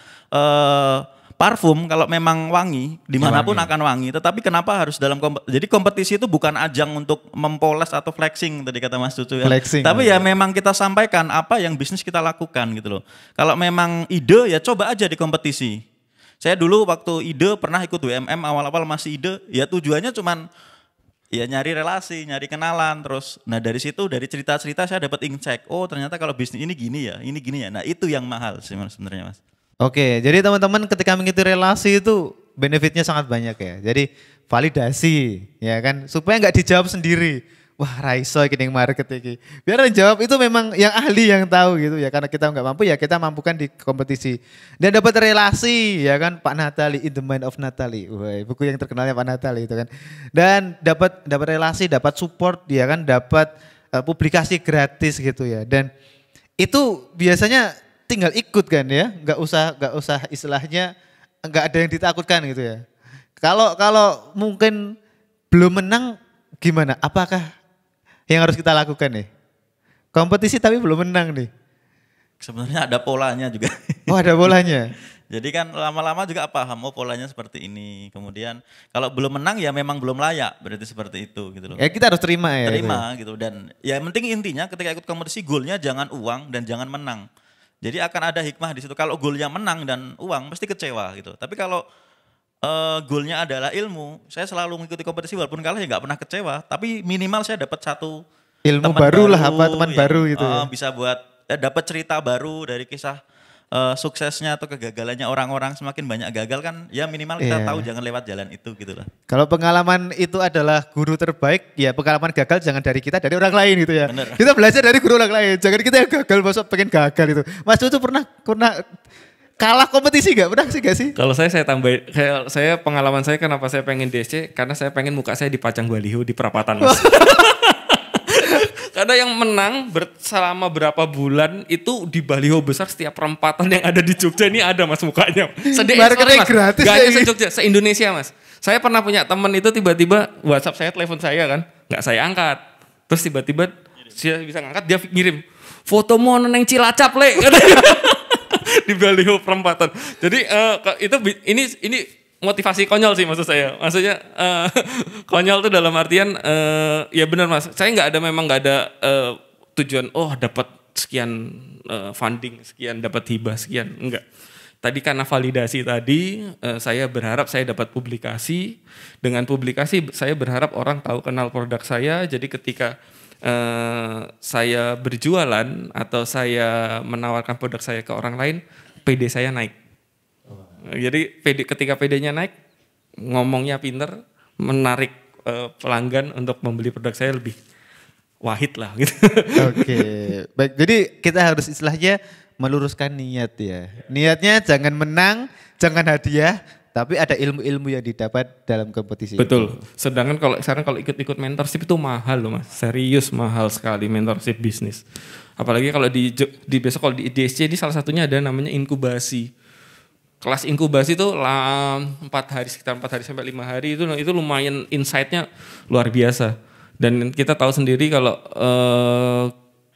Parfum kalau memang wangi, dimanapun akan wangi. Tetapi kenapa harus dalam jadi kompetisi itu bukan ajang untuk mempoles atau flexing tadi kata Mas Cucu ya. Flexing, tapi ya memang kita sampaikan apa yang bisnis kita lakukan gitu loh. Kalau memang ide ya coba aja di kompetisi. Saya dulu waktu ide pernah ikut WMM awal-awal masih ide, ya tujuannya cuman ya nyari relasi, nyari kenalan terus. Nah dari situ dari cerita-cerita saya dapat insight. Oh ternyata kalau bisnis ini gini ya, ini gini ya. Nah itu yang mahal sih sebenarnya Mas. Oke, jadi teman-teman ketika mengikuti relasi itu benefitnya sangat banyak ya. Jadi validasi ya kan, supaya nggak dijawab sendiri. Wah raiso iki market iki. Biar yang jawab itu memang yang ahli yang tahu gitu ya. Karena kita nggak mampu ya kita mampukan di kompetisi. Dan dapat relasi ya kan, Pak Natali, In the Mind of Natali. Wah, buku yang terkenalnya Pak Natali itu kan. Dan dapat relasi, dapat support ya kan, dapat publikasi gratis gitu ya. Dan itu biasanya tinggal ikut kan ya, nggak usah istilahnya nggak ada yang ditakutkan gitu ya. Kalau mungkin belum menang gimana? Apakah yang harus kita lakukan nih? Kompetisi tapi belum menang nih. Sebenarnya ada polanya juga. Oh ada polanya. Jadi kan lama-lama juga paham, oh polanya seperti ini. Kemudian kalau belum menang ya memang belum layak, berarti seperti itu gitu loh. Ya kita harus terima ya. Terima gitu, dan ya yang penting intinya ketika ikut kompetisi goalnya jangan uang dan jangan menang. Jadi akan ada hikmah di situ. Kalau goalnya menang dan uang pasti kecewa gitu. Tapi kalau goalnya adalah ilmu, saya selalu mengikuti kompetisi walaupun kalah ya nggak pernah kecewa. Tapi minimal saya dapat satu ilmu baru lah, apa teman baru gitu. Bisa buat dapat cerita baru dari kisah suksesnya atau kegagalannya orang-orang, semakin banyak gagal kan ya minimal kita tahu jangan lewat jalan itu gitu lah. Kalau pengalaman itu adalah guru terbaik, ya pengalaman gagal jangan dari kita, dari orang lain gitu ya. Bener. Kita belajar dari guru orang lain, jangan kita yang gagal, masuk pengen gagal itu. Mas Cucu pernah kalah kompetisi gak? Pernah sih gak sih? Kalau saya tambahin, saya pengalaman saya kenapa saya pengen DC, karena saya pengen muka saya dipajang baliho di perapatan, Mas. Karena yang menang selama berapa bulan itu di baliho besar setiap perempatan yang ada di Jogja ini ada Mas mukanya. Marketing gratis. Gak hanya se-Jogja, se-Indonesia Mas. Saya pernah punya teman itu tiba-tiba WhatsApp saya, telepon saya kan, gak saya angkat. Terus tiba-tiba dia bisa ngangkat, dia ngirim, foto mau neng Cilacap le. Di baliho perempatan. Jadi ini motivasi konyol sih maksud saya. Maksudnya konyol tuh dalam artian ya benar Mas. Saya memang nggak ada tujuan dapat sekian funding, sekian dapat hibah, sekian enggak. Tadi karena validasi tadi saya berharap saya dapat publikasi. Dengan publikasi saya berharap orang tahu kenal produk saya. Jadi ketika saya berjualan atau saya menawarkan produk saya ke orang lain, PD saya naik. Jadi ketika PD-nya naik, ngomongnya pinter, menarik pelanggan untuk membeli produk saya lebih wahid lah gitu. Oke, baik. Jadi kita harus istilahnya meluruskan niat ya. Niatnya jangan menang, jangan hadiah, tapi ada ilmu-ilmu yang didapat dalam kompetisi. Betul. Sedangkan kalau ikut mentorship itu mahal loh Mas. Serius mahal sekali mentorship bisnis. Apalagi kalau di besok kalau di DSC ini salah satunya ada namanya inkubasi. Kelas inkubasi itu sekitar 4 hari sampai 5 hari itu lumayan insight-nya luar biasa. Dan kita tahu sendiri kalau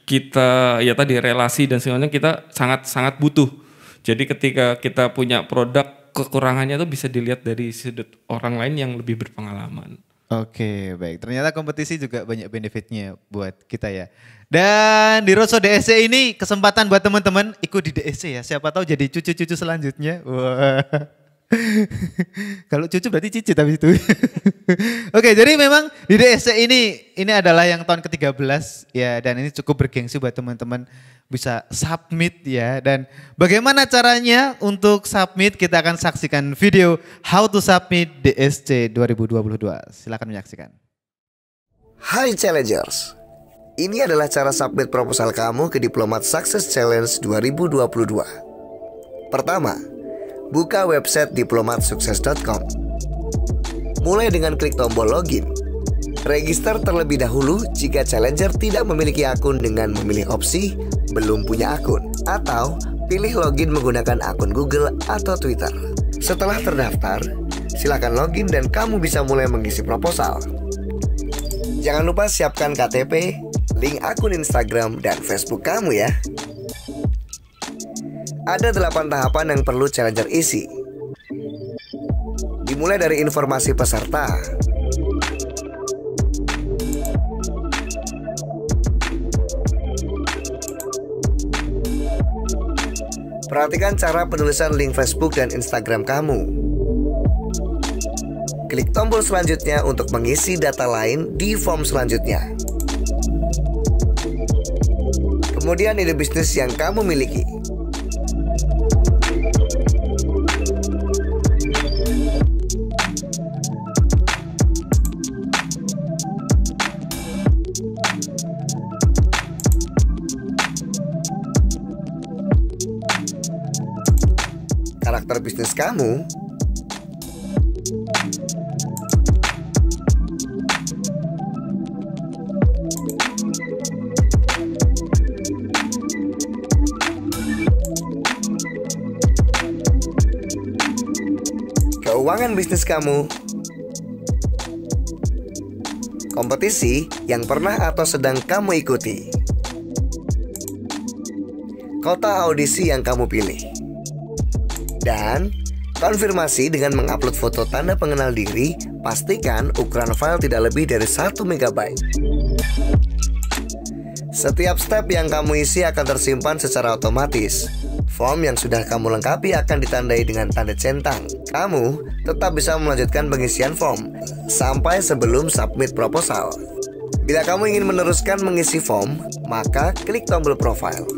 kita ya tadi relasi dan semuanya kita sangat butuh. Jadi ketika kita punya produk, kekurangannya itu bisa dilihat dari sudut orang lain yang lebih berpengalaman. Oke, baik. Ternyata kompetisi juga banyak benefitnya buat kita ya. Dan di Roadshow DSC ini kesempatan buat teman-teman ikut di DSC ya. Siapa tahu jadi cucu-cucu selanjutnya. Wah. Kalau cucu berarti cici tapi itu. Oke, jadi memang di DSC ini adalah yang tahun ke-13 ya, dan ini cukup bergengsi buat teman-teman bisa submit ya. Dan bagaimana caranya untuk submit, kita akan saksikan video How to Submit DSC 2022. Silakan menyaksikan. Hai Challengers, ini adalah cara submit proposal kamu ke Diplomat Success Challenge 2022. Pertama, buka website diplomatsukses.com. Mulai dengan klik tombol login. Register terlebih dahulu jika challenger tidak memiliki akun dengan memilih opsi belum punya akun, atau pilih login menggunakan akun Google atau Twitter. Setelah terdaftar, silakan login dan kamu bisa mulai mengisi proposal. Jangan lupa siapkan KTP, link akun Instagram dan Facebook kamu ya. Ada 8 tahapan yang perlu challenger isi. Dimulai dari informasi peserta, perhatikan cara penulisan link Facebook dan Instagram kamu. Klik tombol selanjutnya untuk mengisi data lain di form selanjutnya. Kemudian ide bisnis yang kamu miliki. Karakter bisnis kamu, keuangan bisnis kamu, kompetisi yang pernah atau sedang kamu ikuti, kota audisi yang kamu pilih, dan konfirmasi dengan mengupload foto tanda pengenal diri. Pastikan ukuran file tidak lebih dari 1 MB. Setiap step yang kamu isi akan tersimpan secara otomatis. Form yang sudah kamu lengkapi akan ditandai dengan tanda centang. Kamu tetap bisa melanjutkan pengisian form sampai sebelum submit proposal. Bila kamu ingin meneruskan mengisi form, maka klik tombol profile.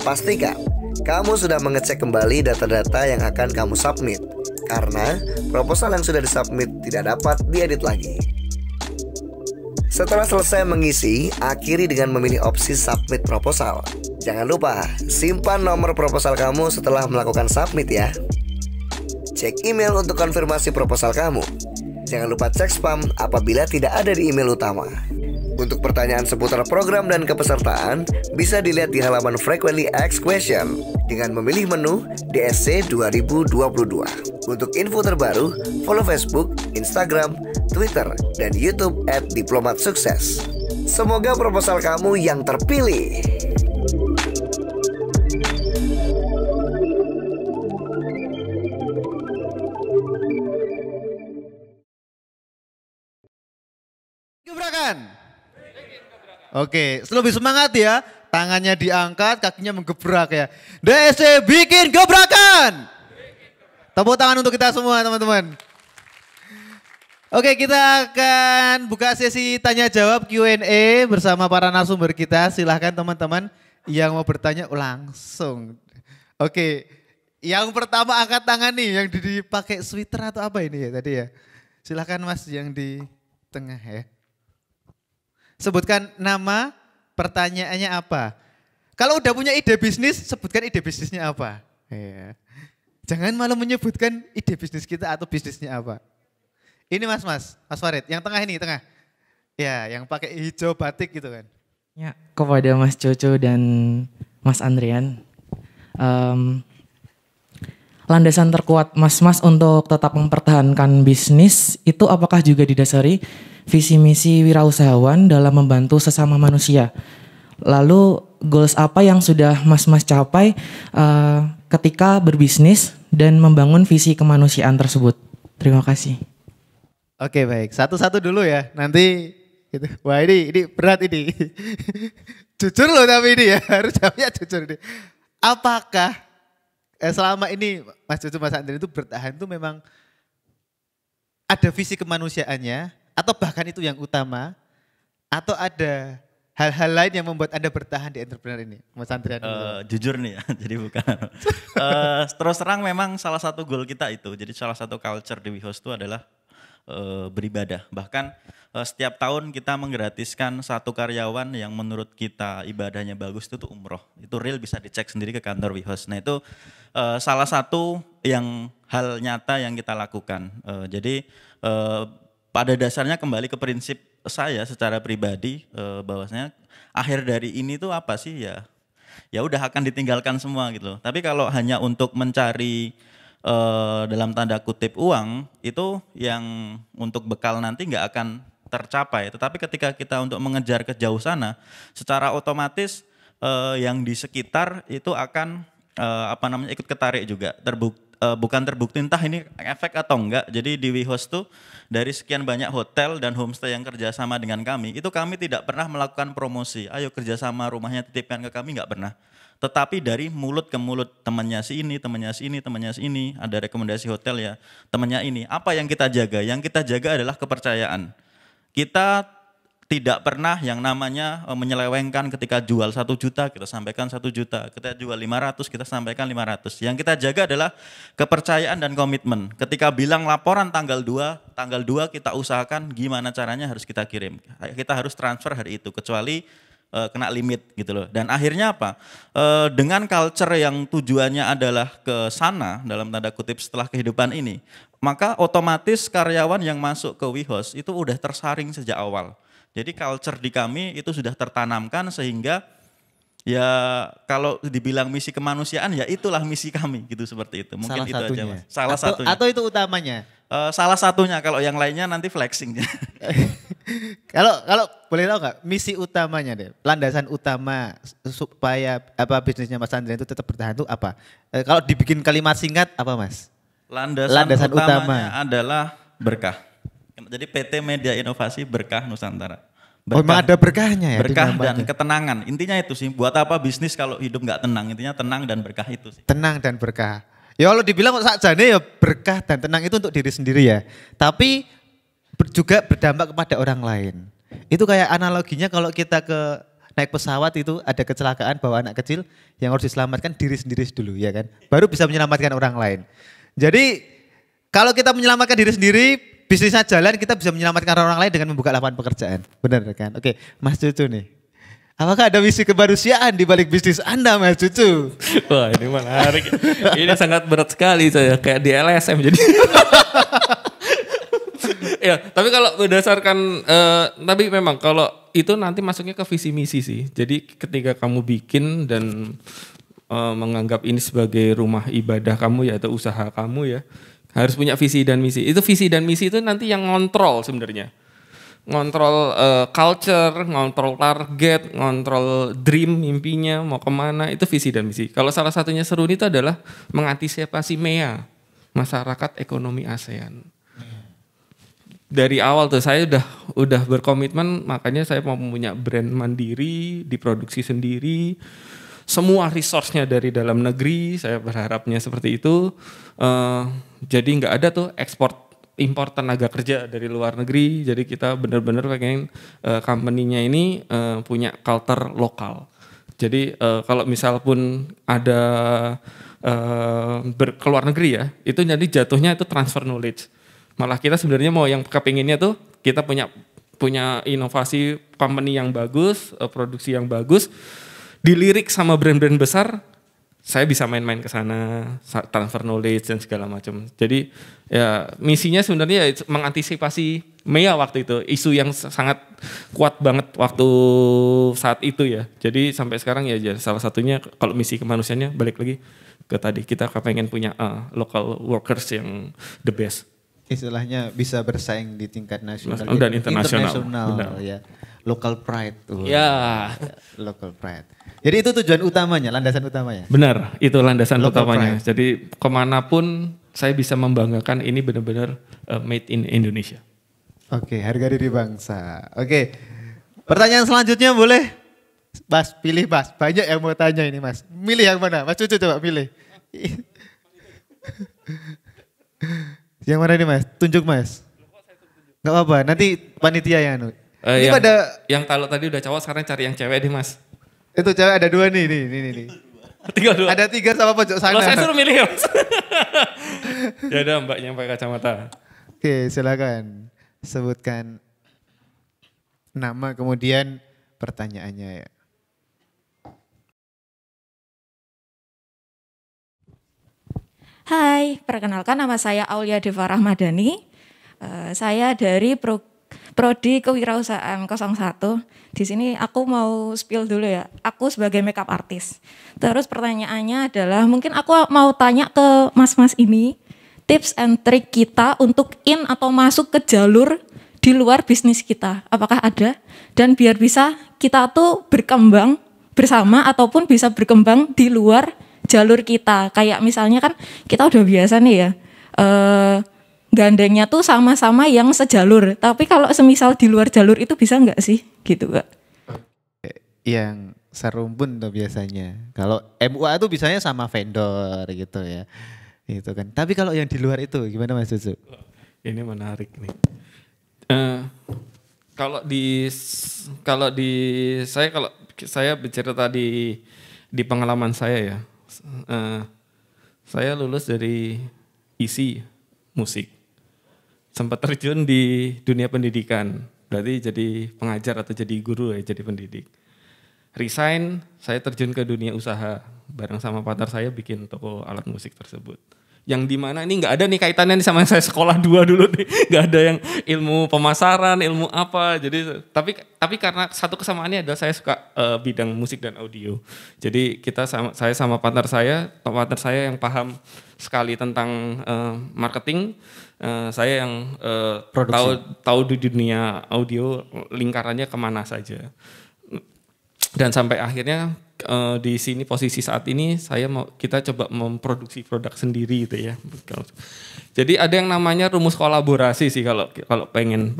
Pastikan kamu sudah mengecek kembali data-data yang akan kamu submit, karena proposal yang sudah disubmit tidak dapat diedit lagi. Setelah selesai mengisi, akhiri dengan memilih opsi submit proposal. Jangan lupa, simpan nomor proposal kamu setelah melakukan submit ya. Cek email untuk konfirmasi proposal kamu. Jangan lupa cek spam apabila tidak ada di email utama. Untuk pertanyaan seputar program dan kepesertaan, bisa dilihat di halaman Frequently Asked Question dengan memilih menu DSC 2022. Untuk info terbaru, follow Facebook, Instagram, Twitter, dan YouTube @diplomatsukses. Semoga proposal kamu yang terpilih. Gebrakan. Oke, lebih semangat ya. Tangannya diangkat, kakinya menggebrak ya. DSC bikin gebrakan. Tepuk tangan untuk kita semua teman-teman. Oke, kita akan buka sesi tanya jawab Q&A bersama para narasumber kita. Silahkan teman-teman yang mau bertanya langsung. Oke, yang pertama angkat tangan nih, yang dipakai sweater atau apa ini ya tadi ya. Silahkan Mas yang di tengah ya. Sebutkan nama, pertanyaannya apa. Kalau udah punya ide bisnis, sebutkan ide bisnisnya apa. Ya. Jangan malu menyebutkan ide bisnis kita atau bisnisnya apa. Ini Mas Farid, yang tengah ini, tengah. Ya, yang pakai hijau batik gitu kan. Ya, kepada Mas Coco dan Mas Andrian. Landasan terkuat Mas untuk tetap mempertahankan bisnis itu apakah juga didasari visi misi wirausahawan dalam membantu sesama manusia? Lalu goals apa yang sudah Mas capai ketika berbisnis dan membangun visi kemanusiaan tersebut? Terima kasih. Oke baik, satu-satu dulu ya. Nanti gitu. Wah ini berat ini. Jujur loh tapi ini ya, harus jawabnya jujur ini. Apakah selama ini Mas Cucu, Mas Andri itu bertahan itu memang ada visi kemanusiaannya atau bahkan itu yang utama atau ada hal-hal lain yang membuat Anda bertahan di entrepreneur ini, Mas Andrian? Jujur nih ya, jadi bukan. Terus terang memang salah satu goal kita itu, jadi salah satu culture di WeHost itu adalah beribadah. Bahkan setiap tahun kita menggratiskan satu karyawan yang menurut kita ibadahnya bagus itu tuh umroh. Itu real, bisa dicek sendiri ke kantor WeHost. Nah itu salah satu yang hal nyata yang kita lakukan. Jadi pada dasarnya kembali ke prinsip saya secara pribadi bahwasanya akhir dari ini tuh apa sih ya udah akan ditinggalkan semua gitu loh. Tapi kalau hanya untuk mencari dalam tanda kutip uang itu yang untuk bekal nanti nggak akan tercapai. Tetapi ketika kita untuk mengejar ke jauh sana, secara otomatis yang di sekitar itu akan ikut ketarik juga. Bukan terbukti entah ini efek atau enggak. Jadi di WeHost tuh dari sekian banyak hotel dan homestay yang kerjasama dengan kami, itu kami tidak pernah melakukan promosi. Ayo kerjasama, rumahnya titipkan ke kami, nggak pernah. Tetapi dari mulut ke mulut, temannya si ini, temannya si ini, temannya si ini, ada rekomendasi hotel ya, temannya ini. Apa yang kita jaga? Yang kita jaga adalah kepercayaan. Kita tidak pernah yang namanya menyelewengkan. Ketika jual 1 juta, kita sampaikan 1 juta. Ketika jual 500, kita sampaikan 500. Yang kita jaga adalah kepercayaan dan komitmen. Ketika bilang laporan tanggal 2 kita usahakan gimana caranya harus kita kirim. Kita harus transfer hari itu, kecuali kena limit gitu loh. Dan akhirnya apa? Dengan culture yang tujuannya adalah ke sana, dalam tanda kutip setelah kehidupan ini, maka otomatis karyawan yang masuk ke WeHost itu udah tersaring sejak awal. Jadi culture di kami itu sudah tertanamkan sehingga ya kalau dibilang misi kemanusiaan ya itulah misi kami gitu, seperti itu. Mungkin salah itu satunya. aja Mas. Salah satunya. Atau itu utamanya? Salah satunya, kalau yang lainnya nanti flexing. Kalau boleh tahu nggak misi utamanya deh, landasan utama supaya bisnisnya Mas Andrian itu tetap bertahan itu apa? Kalau dibikin kalimat singkat apa Mas? Landasan utamanya adalah berkah. Jadi PT Media Inovasi Berkah Nusantara. Berkah. Memang ada berkahnya ya? Berkah dan ketenangan. Intinya itu sih, buat apa bisnis kalau hidup nggak tenang? Intinya tenang dan berkah itu sih. Tenang dan berkah. Ya kalau dibilang sakjane ya berkah dan tenang itu untuk diri sendiri ya. Tapi juga berdampak kepada orang lain. Itu kayak analoginya kalau kita ke naik pesawat itu ada kecelakaan bawa anak kecil, yang harus diselamatkan diri sendiri dulu ya kan. Baru bisa menyelamatkan orang lain. Jadi kalau kita menyelamatkan diri sendiri, bisnisnya jalan, kita bisa menyelamatkan orang lain dengan membuka lapangan pekerjaan. Benar kan? Oke, Mas Cucu nih. Apakah ada misi kemanusiaan di balik bisnis Anda, Mas Cucu? Wah, ini menarik. Ini sangat berat sekali saya, kayak di LSM jadi. Ya, tapi kalau berdasarkan, tapi memang kalau itu nanti masuknya ke visi misi sih. Jadi ketika kamu bikin dan menganggap ini sebagai rumah ibadah kamu ya atau usaha kamu ya, harus punya visi dan misi. Itu visi dan misi itu nanti yang ngontrol sebenarnya. Ngontrol culture, ngontrol target, ngontrol dream, mimpinya mau kemana, itu visi dan misi. Kalau salah satunya seru itu adalah mengantisipasi MEA, Masyarakat Ekonomi ASEAN. Dari awal tuh saya udah berkomitmen, makanya saya mau punya brand mandiri, diproduksi sendiri, semua resource-nya dari dalam negeri, saya berharapnya seperti itu. Jadi nggak ada tuh impor tenaga kerja dari luar negeri, jadi kita benar-benar pengen company-nya ini punya culture lokal. Jadi kalau misal pun ada keluar negeri ya, itu jadi jatuhnya itu transfer knowledge. Malah kita sebenarnya mau yang kepinginnya tuh kita punya inovasi company yang bagus, produksi yang bagus, dilirik sama brand-brand besar, saya bisa main-main ke sana, transfer knowledge dan segala macam. Jadi ya misinya sebenarnya ya mengantisipasi MEA waktu itu, isu yang sangat kuat banget waktu saat itu ya. Jadi sampai sekarang ya salah satunya kalau misi kemanusiaannya balik lagi ke tadi, kita pengen punya local workers yang the best. Istilahnya bisa bersaing di tingkat nasional dan internasional. Ya. Local pride. Ya. Local pride. Jadi itu tujuan utamanya, landasan utamanya. Benar, itu landasan Local utamanya. pride. Jadi kemanapun saya bisa membanggakan ini benar-benar made in Indonesia. Oke, harga diri bangsa. Oke, pertanyaan selanjutnya boleh? Mas, pilih Mas. Banyak yang mau tanya ini Mas. Milih yang mana? Mas Cucu coba pilih. Yang mana ini Mas? Tunjuk Mas. Gak apa-apa, nanti panitia yang anu. Ini yang kalau tadi udah cowok, sekarang cari yang cewek deh Mas. Itu cewek ada 2 nih. 3 2. Ada 3 sama pojok sana. Kalau saya suruh milih ya Mas. Ya udah mbaknya pakai kacamata. Oke, silakan sebutkan nama kemudian pertanyaannya ya. Hai, perkenalkan nama saya Aulia Deva Rahmadani. Saya dari Prodi Kewirausahaan 01. Di sini aku mau spill dulu ya. Aku sebagai makeup artist. Terus pertanyaannya adalah mungkin aku mau tanya ke mas-mas ini, tips and trick kita untuk in atau masuk ke jalur di luar bisnis kita. Apakah ada? Dan biar bisa kita tuh berkembang bersama ataupun bisa berkembang di luar jalur kita. Kayak misalnya kan kita udah biasa nih ya, gandengnya tuh sama-sama yang sejalur. Tapi kalau semisal di luar jalur itu bisa nggak sih gitu Kak? Yang serumpun tuh biasanya. Kalau MUA tuh biasanya sama vendor gitu ya. Itu kan. Tapi kalau yang di luar itu gimana Mas Cucu? Ini menarik nih. Kalau saya bicara tadi di pengalaman saya ya. Saya lulus dari ISI musik. Sempat terjun di dunia pendidikan. Berarti jadi pengajar atau jadi guru ya, jadi pendidik. Resign, saya terjun ke dunia usaha. Bareng sama partner saya bikin toko alat musik tersebut. Yang dimana ini nggak ada nih kaitannya nih sama yang saya sekolah 2 dulu nih, nggak ada yang ilmu pemasaran, ilmu apa. Jadi tapi karena satu kesamaannya adalah saya suka bidang musik dan audio. Jadi saya sama partner saya yang paham sekali tentang marketing, saya yang tahu di dunia audio lingkarannya kemana saja. Dan sampai akhirnya di sini posisi saat ini kita coba memproduksi produk sendiri gitu ya. Jadi ada yang namanya rumus kolaborasi sih kalau pengen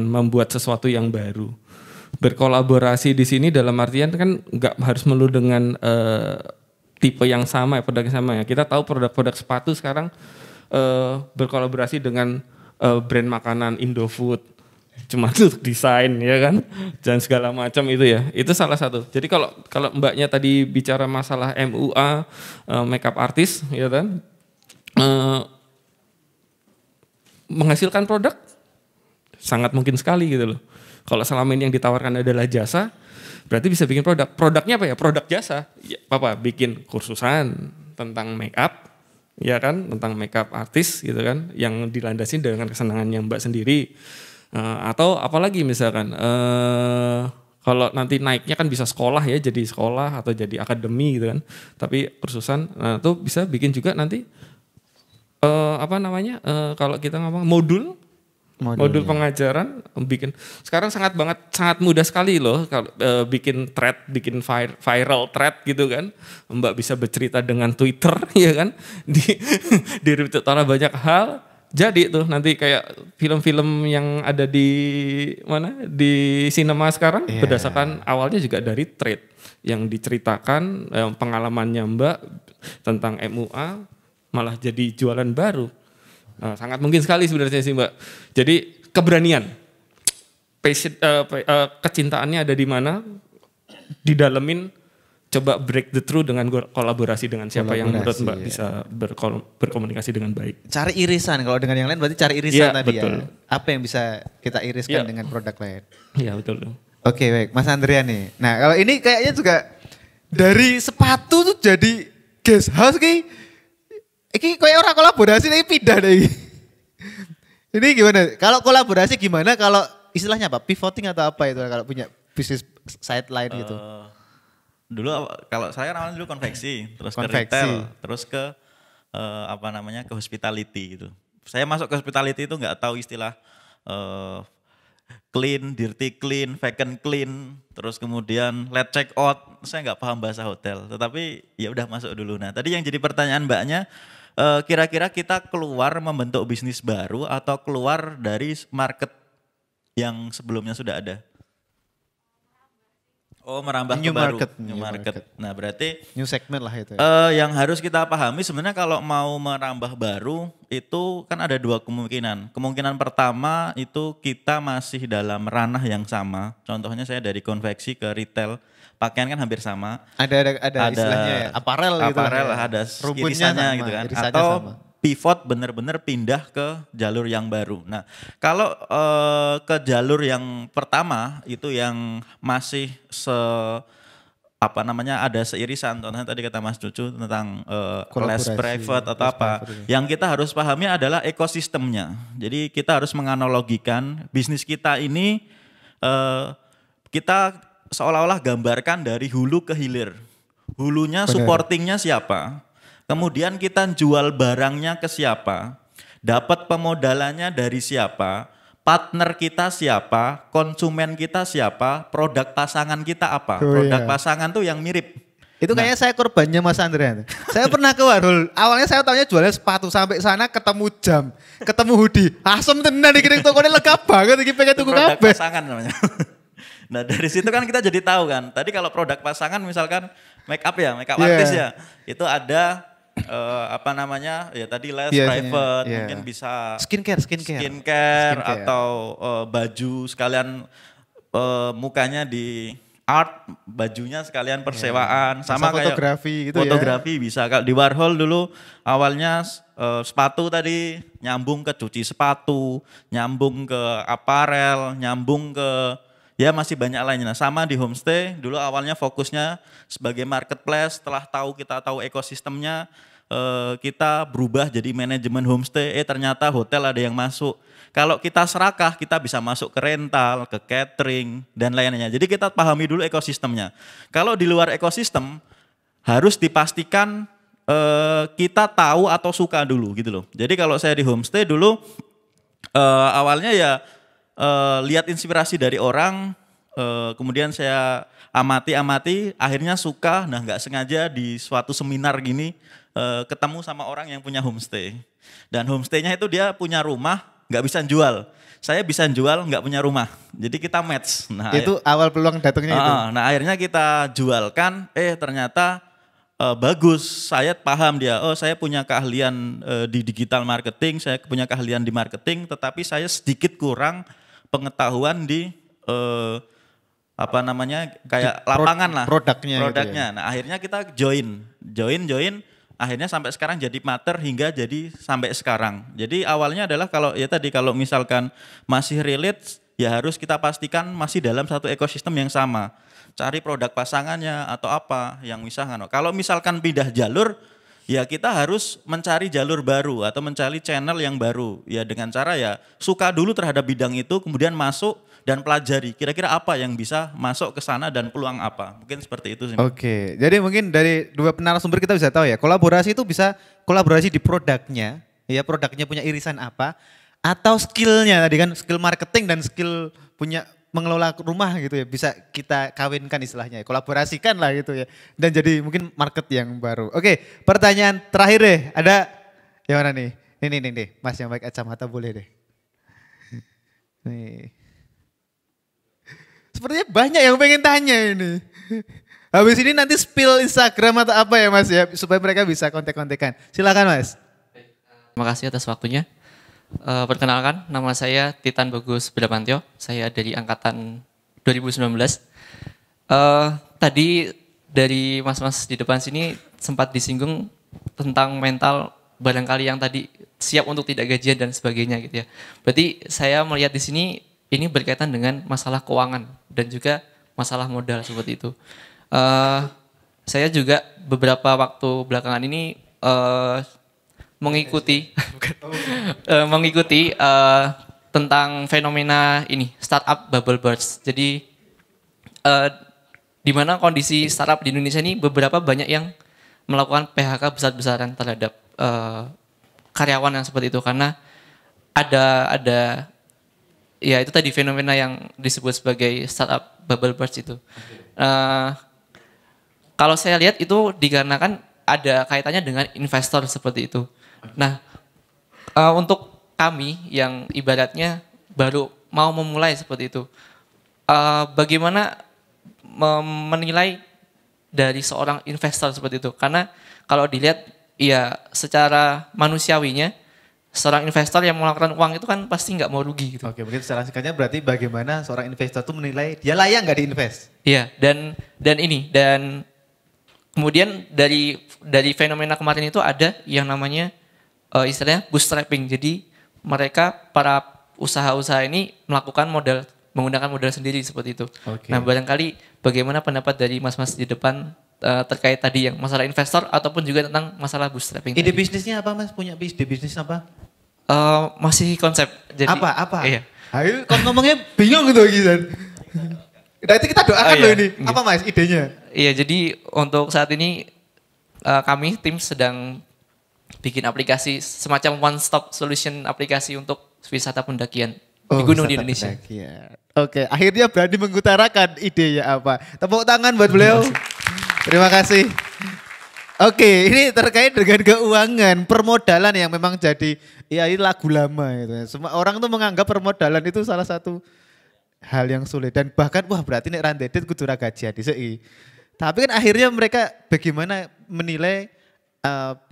membuat sesuatu yang baru. Berkolaborasi di sini dalam artian kan nggak harus melulu dengan tipe yang sama ya, produk yang sama ya. Kita tahu produk-produk sepatu sekarang berkolaborasi dengan brand makanan Indofood. cuma untuk desain ya kan, dan segala macam itu ya. Itu salah satu. Jadi kalau Mbaknya tadi bicara masalah MUA, makeup artist ya kan, menghasilkan produk sangat mungkin sekali gitu loh. Kalau selama ini yang ditawarkan adalah jasa, berarti bisa bikin produk. Produknya apa ya? Produk jasa. Ya, bikin kursusan tentang makeup, ya kan, tentang makeup artis gitu kan, yang dilandasi dengan kesenangannya Mbak sendiri. Atau apalagi misalkan, kalau nanti naiknya kan bisa sekolah ya, jadi sekolah atau jadi akademi gitu kan. Tapi kursusan, itu bisa bikin juga nanti kalau kita ngomong modul pengajaran, bikin sekarang sangat mudah sekali loh kalau bikin thread, bikin viral thread gitu kan. Mbak bisa bercerita dengan Twitter ya kan, di retweet oleh banyak hal. Jadi tuh nanti kayak film-film yang ada di sinema sekarang berdasarkan awalnya juga dari thread yang diceritakan pengalamannya Mbak tentang MUA malah jadi jualan baru. Nah, sangat mungkin sekali sebenarnya sih Mbak. Jadi keberanian, kecintaannya ada di mana, didalemin, coba break the through dengan kolaborasi dengan siapa yang menurut Mbak bisa berkomunikasi dengan baik. Cari irisan, kalau dengan yang lain berarti cari irisan tadi betul. ya. Apa yang bisa kita iriskan dengan produk lain. Iya betul. Oke baik, Mas Andrian nih. Nah kalau ini kayaknya juga dari sepatu tuh jadi guest house Iki kayak orang kolaborasi tapi pindah deh. Ini gimana? Kalau kolaborasi gimana? Kalau istilahnya apa? Pivoting atau apa itu kalau punya bisnis side line gitu? Dulu kalau saya namanya dulu konveksi, terus ke retail, terus ke ke hospitality gitu. Saya masuk ke hospitality itu nggak tahu istilah clean, dirty clean, vacant clean, terus kemudian late check out. Saya nggak paham bahasa hotel, tetapi ya udah masuk dulu. Nah tadi yang jadi pertanyaan Mbaknya, kira-kira kita keluar membentuk bisnis baru atau keluar dari market yang sebelumnya sudah ada? Oh, merambah ke baru. New market. Nah, berarti new segment lah itu. Yang harus kita pahami sebenarnya kalau mau merambah baru itu kan ada dua kemungkinan. Kemungkinan pertama itu kita masih dalam ranah yang sama. Contohnya saya dari konveksi ke retail, pakaian kan hampir sama. Ada istilahnya ya, aparel gitu. Aparel lah, ada irisannya gitu kan. Atau sama. Pivot benar-benar pindah ke jalur yang baru. Nah, kalau ke jalur yang pertama itu yang masih ada seirisan. Contohnya tadi kata Mas Cucu tentang less private atau apa. Yang kita harus pahami adalah ekosistemnya. Jadi kita harus menganalogikan bisnis kita ini kita seolah-olah gambarkan dari hulu ke hilir. Hulunya supportingnya siapa? Kemudian kita jual barangnya ke siapa, dapat pemodalannya dari siapa, partner kita siapa, konsumen kita siapa, produk pasangan kita apa. Produk pasangan tuh yang mirip. Itu kayaknya saya korbannya Mas Andrian. Saya pernah ke Warhol, awalnya saya taunya jualnya sepatu, sampai sana ketemu jam, ketemu hoodie. Asem tenan iki tokonya lega banget iki pengen tuku kabeh. Produk pasangan namanya. Nah dari situ kan kita jadi tahu kan, tadi kalau produk pasangan misalkan make up artis ya, itu ada ya tadi less private, mungkin bisa skincare atau baju sekalian mukanya di art, bajunya sekalian persewaan, sama kayak fotografi bisa. Kalau di Warhol dulu awalnya sepatu tadi nyambung ke cuci sepatu, nyambung ke aparel, nyambung ke ya masih banyak lainnya. Nah, sama di homestay dulu awalnya fokusnya sebagai marketplace, setelah kita tahu ekosistemnya, kita berubah jadi manajemen homestay, ternyata hotel ada yang masuk. Kalau kita serakah, kita bisa masuk ke rental, ke catering, dan lainnya. Jadi kita pahami dulu ekosistemnya. Kalau di luar ekosistem, harus dipastikan kita tahu atau suka dulu gitu loh. Jadi kalau saya di homestay dulu, awalnya ya lihat inspirasi dari orang, kemudian saya amati, akhirnya suka. Nah nggak sengaja di suatu seminar gini, ketemu sama orang yang punya homestay. Dan homestaynya itu dia punya rumah, nggak bisa jual. Saya bisa jual, nggak punya rumah. Jadi kita match. Nah, itu awal peluang datangnya itu. Nah akhirnya kita jualkan, ternyata bagus. Saya paham dia, saya punya keahlian di digital marketing, saya punya keahlian di marketing, tetapi saya sedikit kurang pengetahuan di kayak lapangan lah. Produknya. Gitu ya. Nah akhirnya kita join. Akhirnya sampai sekarang jadi mater hingga jadi sampai sekarang. Jadi awalnya adalah kalau misalkan masih relate, ya harus kita pastikan masih dalam satu ekosistem yang sama. Cari produk pasangannya atau apa yang misalkan. Kalau misalkan pindah jalur, ya kita harus mencari jalur baru atau mencari channel yang baru. Ya dengan cara ya suka dulu terhadap bidang itu, kemudian masuk dan pelajari kira-kira apa yang bisa masuk ke sana dan peluang apa. Mungkin seperti itu sih. Oke, jadi mungkin dari dua narasumber kita bisa tahu ya, kolaborasi itu bisa kolaborasi di produknya, ya produknya punya irisan apa, atau skillnya tadi kan, skill marketing dan skill punya mengelola rumah gitu ya, bisa kita kawinkan istilahnya, kolaborasikan lah gitu ya, dan jadi mungkin market yang baru. Oke, pertanyaan terakhir deh, ada yang mana nih? Nih, Mas yang pakai kacamata boleh deh. Nih. Sepertinya banyak yang pengen tanya ini. Habis ini nanti spill Instagram atau apa ya Mas ya, supaya mereka bisa kontek-kontekan. Silakan Mas. Terima kasih atas waktunya. Perkenalkan, nama saya Titan Bagus Bramantyo. Saya dari angkatan 2019. Tadi dari mas-mas di depan sini sempat disinggung tentang mental barangkali yang tadi siap untuk tidak gajian dan sebagainya gitu ya. Berarti saya melihat di sini ini berkaitan dengan masalah keuangan dan juga masalah modal seperti itu. Saya juga beberapa waktu belakangan ini mengikuti tentang fenomena ini startup bubble burst. Jadi di mana kondisi startup di Indonesia ini beberapa banyak yang melakukan PHK besar-besaran terhadap karyawan yang seperti itu karena ada ya itu tadi fenomena yang disebut sebagai startup bubble burst itu. Kalau saya lihat itu dikarenakan ada kaitannya dengan investor seperti itu. Nah, untuk kami yang ibaratnya baru mau memulai seperti itu, bagaimana menilai dari seorang investor seperti itu? Karena kalau dilihat, ya secara manusiawinya, seorang investor yang melakukan uang itu kan pasti nggak mau rugi gitu. Oke, mungkin secara singkatnya berarti bagaimana seorang investor itu menilai dia layak nggak diinvest? Iya, dan kemudian dari fenomena kemarin itu ada yang namanya istilahnya bootstrapping. Jadi mereka para usaha-usaha ini menggunakan modal sendiri seperti itu. Oke. Nah, barangkali bagaimana pendapat dari mas-mas di depan terkait tadi yang masalah investor ataupun juga tentang masalah bootstrapping. Ide bisnisnya apa Mas? Punya ide bisnis apa? Masih konsep. Jadi, apa? Iya. Ayo, kalau ngomongnya bingung gitu Gisan. Nanti kita doakan loh ini. Apa Mas idenya? Iya, jadi untuk saat ini kami tim sedang bikin aplikasi semacam one stop solution aplikasi untuk wisata pendakian di gunung di Indonesia. Pendakian. Oke, akhirnya berani mengutarakan idenya apa. Tepuk tangan buat beliau. Terima kasih. Oke, ini terkait dengan keuangan, permodalan yang memang jadi, ya ini lagu lama itu. Semua orang tuh menganggap permodalan itu salah satu hal yang sulit. Dan bahkan, wah berarti nek randedet kudu ra gajian dhisik. Tapi kan akhirnya mereka bagaimana menilai,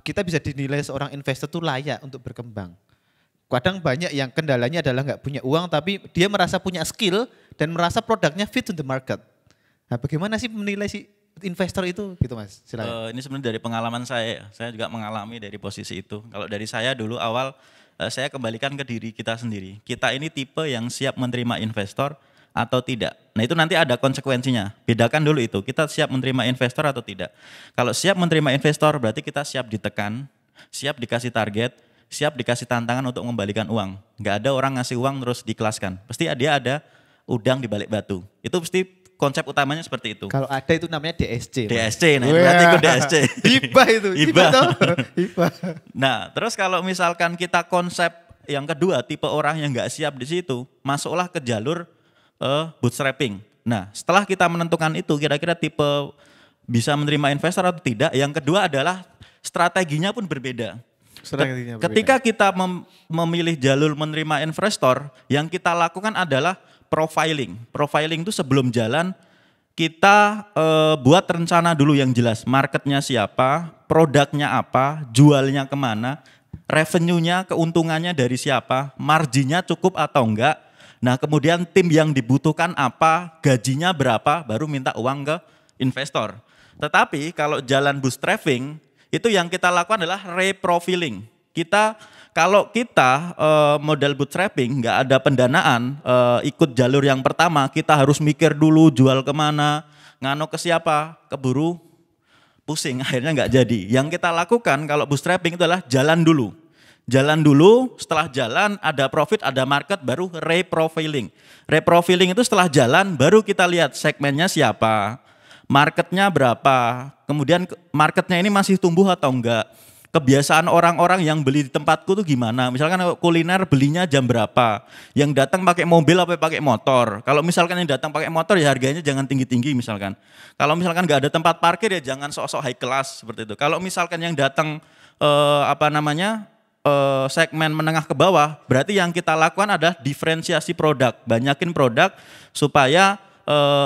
kita bisa dinilai seorang investor itu layak untuk berkembang. Kadang banyak yang kendalanya adalah nggak punya uang, tapi dia merasa punya skill dan merasa produknya fit to the market. Nah bagaimana sih menilai si investor itu gitu Mas? Silakan. Ini sebenarnya dari pengalaman saya juga mengalami dari posisi itu. Kalau dari saya dulu awal, saya kembalikan ke diri kita sendiri. Kita ini tipe yang siap menerima investor atau tidak. Nah itu nanti ada konsekuensinya. Bedakan dulu itu, kita siap menerima investor atau tidak. Kalau siap menerima investor berarti kita siap ditekan, siap dikasih target, siap dikasih tantangan untuk mengembalikan uang. Nggak ada orang ngasih uang terus dikelaskan. Pasti dia ada udang di balik batu. Itu pasti konsep utamanya seperti itu. Kalau ada itu namanya DSC. DSC, nah berarti itu DSC. Hibah itu. Hibah. Nah terus kalau misalkan kita konsep yang kedua, tipe orang yang nggak siap di situ, masuklah ke jalur bootstrapping. Nah setelah kita menentukan itu, kira-kira tipe bisa menerima investor atau tidak, yang kedua adalah strateginya pun berbeda. Ketika kita memilih jalur menerima investor, yang kita lakukan adalah profiling. Profiling itu sebelum jalan kita buat rencana dulu yang jelas. Marketnya siapa, produknya apa, jualnya kemana, revenue-nya, keuntungannya dari siapa, marginnya cukup atau enggak, Nah kemudian tim yang dibutuhkan apa, gajinya berapa, baru minta uang ke investor. Tetapi kalau jalan bootstrapping, itu yang kita lakukan adalah reprofiling. Kalau kita model bootstrapping nggak ada pendanaan, ikut jalur yang pertama, kita harus mikir dulu jual kemana, ngano ke siapa, keburu pusing, akhirnya nggak jadi. Yang kita lakukan kalau bootstrapping itu adalah jalan dulu. Jalan dulu, setelah jalan ada profit, ada market, baru reprofiling. Reprofiling itu setelah jalan, baru kita lihat segmennya siapa, marketnya berapa, kemudian marketnya ini masih tumbuh atau enggak. Kebiasaan orang-orang yang beli di tempatku tuh gimana? Misalkan kuliner belinya jam berapa? Yang datang pakai mobil apa pakai motor? Kalau misalkan yang datang pakai motor ya harganya jangan tinggi-tinggi misalkan. Kalau misalkan nggak ada tempat parkir ya jangan sok-sok high class seperti itu. Kalau misalkan yang datang segmen menengah ke bawah, berarti yang kita lakukan adalah diferensiasi produk, banyakin produk supaya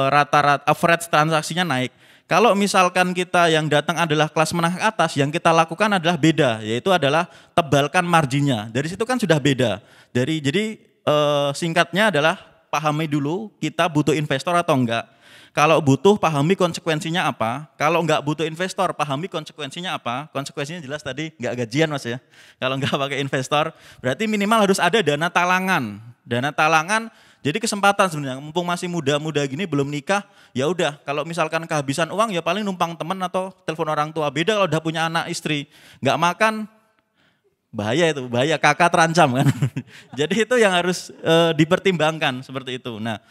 rata-rata average transaksinya naik. Kalau misalkan kita yang datang adalah kelas menengah ke atas, yang kita lakukan adalah beda, yaitu adalah tebalkan marginnya. Dari situ kan sudah beda. Jadi singkatnya adalah pahami dulu kita butuh investor atau enggak. Kalau butuh, pahami konsekuensinya apa. Kalau enggak butuh investor, pahami konsekuensinya apa. Konsekuensinya jelas tadi enggak gajian Mas ya. Kalau enggak pakai investor, berarti minimal harus ada dana talangan. Dana talangan jadi kesempatan sebenarnya, mumpung masih muda-muda gini belum nikah, ya udah kalau misalkan kehabisan uang ya paling numpang teman atau telepon orang tua. Beda kalau udah punya anak istri, nggak makan, bahaya itu, bahaya, kakak terancam kan. Jadi itu yang harus dipertimbangkan seperti itu. Nah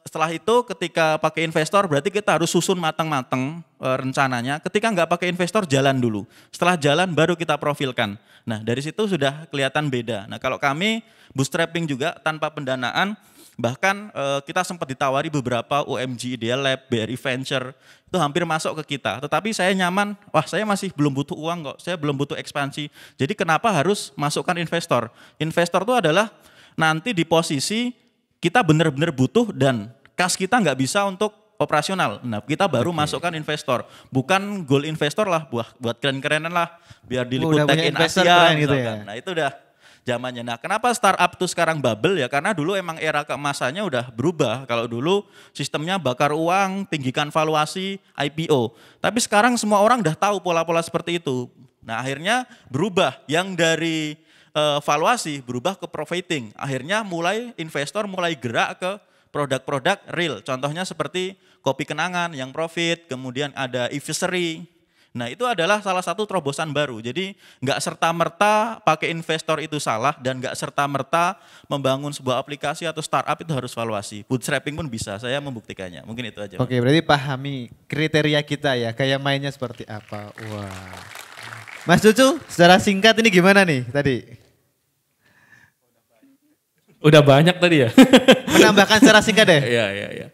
setelah itu ketika pakai investor berarti kita harus susun matang-matang rencananya. Ketika nggak pakai investor jalan dulu, setelah jalan baru kita profilkan. Nah dari situ sudah kelihatan beda. Nah kalau kami bootstrapping juga tanpa pendanaan, bahkan kita sempat ditawari beberapa UMG Ideal Lab, BRI Venture, itu hampir masuk ke kita. Tetapi saya nyaman, wah saya masih belum butuh uang kok, saya belum butuh ekspansi. Jadi kenapa harus masukkan investor? Investor itu adalah nanti di posisi kita benar-benar butuh dan kas kita nggak bisa untuk operasional. Nah kita baru masukkan investor. Bukan goal investor lah, buat keren-kerenan lah, biar diliput Tech in Asia gitu ya. Nah itu udah zamannya. Nah kenapa startup itu sekarang bubble ya? Karena dulu emang era keemasannya udah berubah. Kalau dulu sistemnya bakar uang, tinggikan valuasi, IPO. Tapi sekarang semua orang udah tahu pola-pola seperti itu. Nah akhirnya berubah. Yang dari valuasi berubah ke profiting. Akhirnya investor mulai gerak ke produk-produk real. Contohnya seperti kopi kenangan yang profit, kemudian ada e-fishery. Nah itu adalah salah satu terobosan baru. Jadi nggak serta-merta pakai investor itu salah dan nggak serta-merta membangun sebuah aplikasi atau startup itu harus valuasi. Bootstrapping pun bisa, saya membuktikannya. Mungkin itu aja. Oke, berarti pahami kriteria kita ya, kayak mainnya seperti apa. Wah. Mas Cucu, secara singkat ini gimana nih tadi? Udah banyak tadi ya. Menambahkan secara singkat deh. Iya.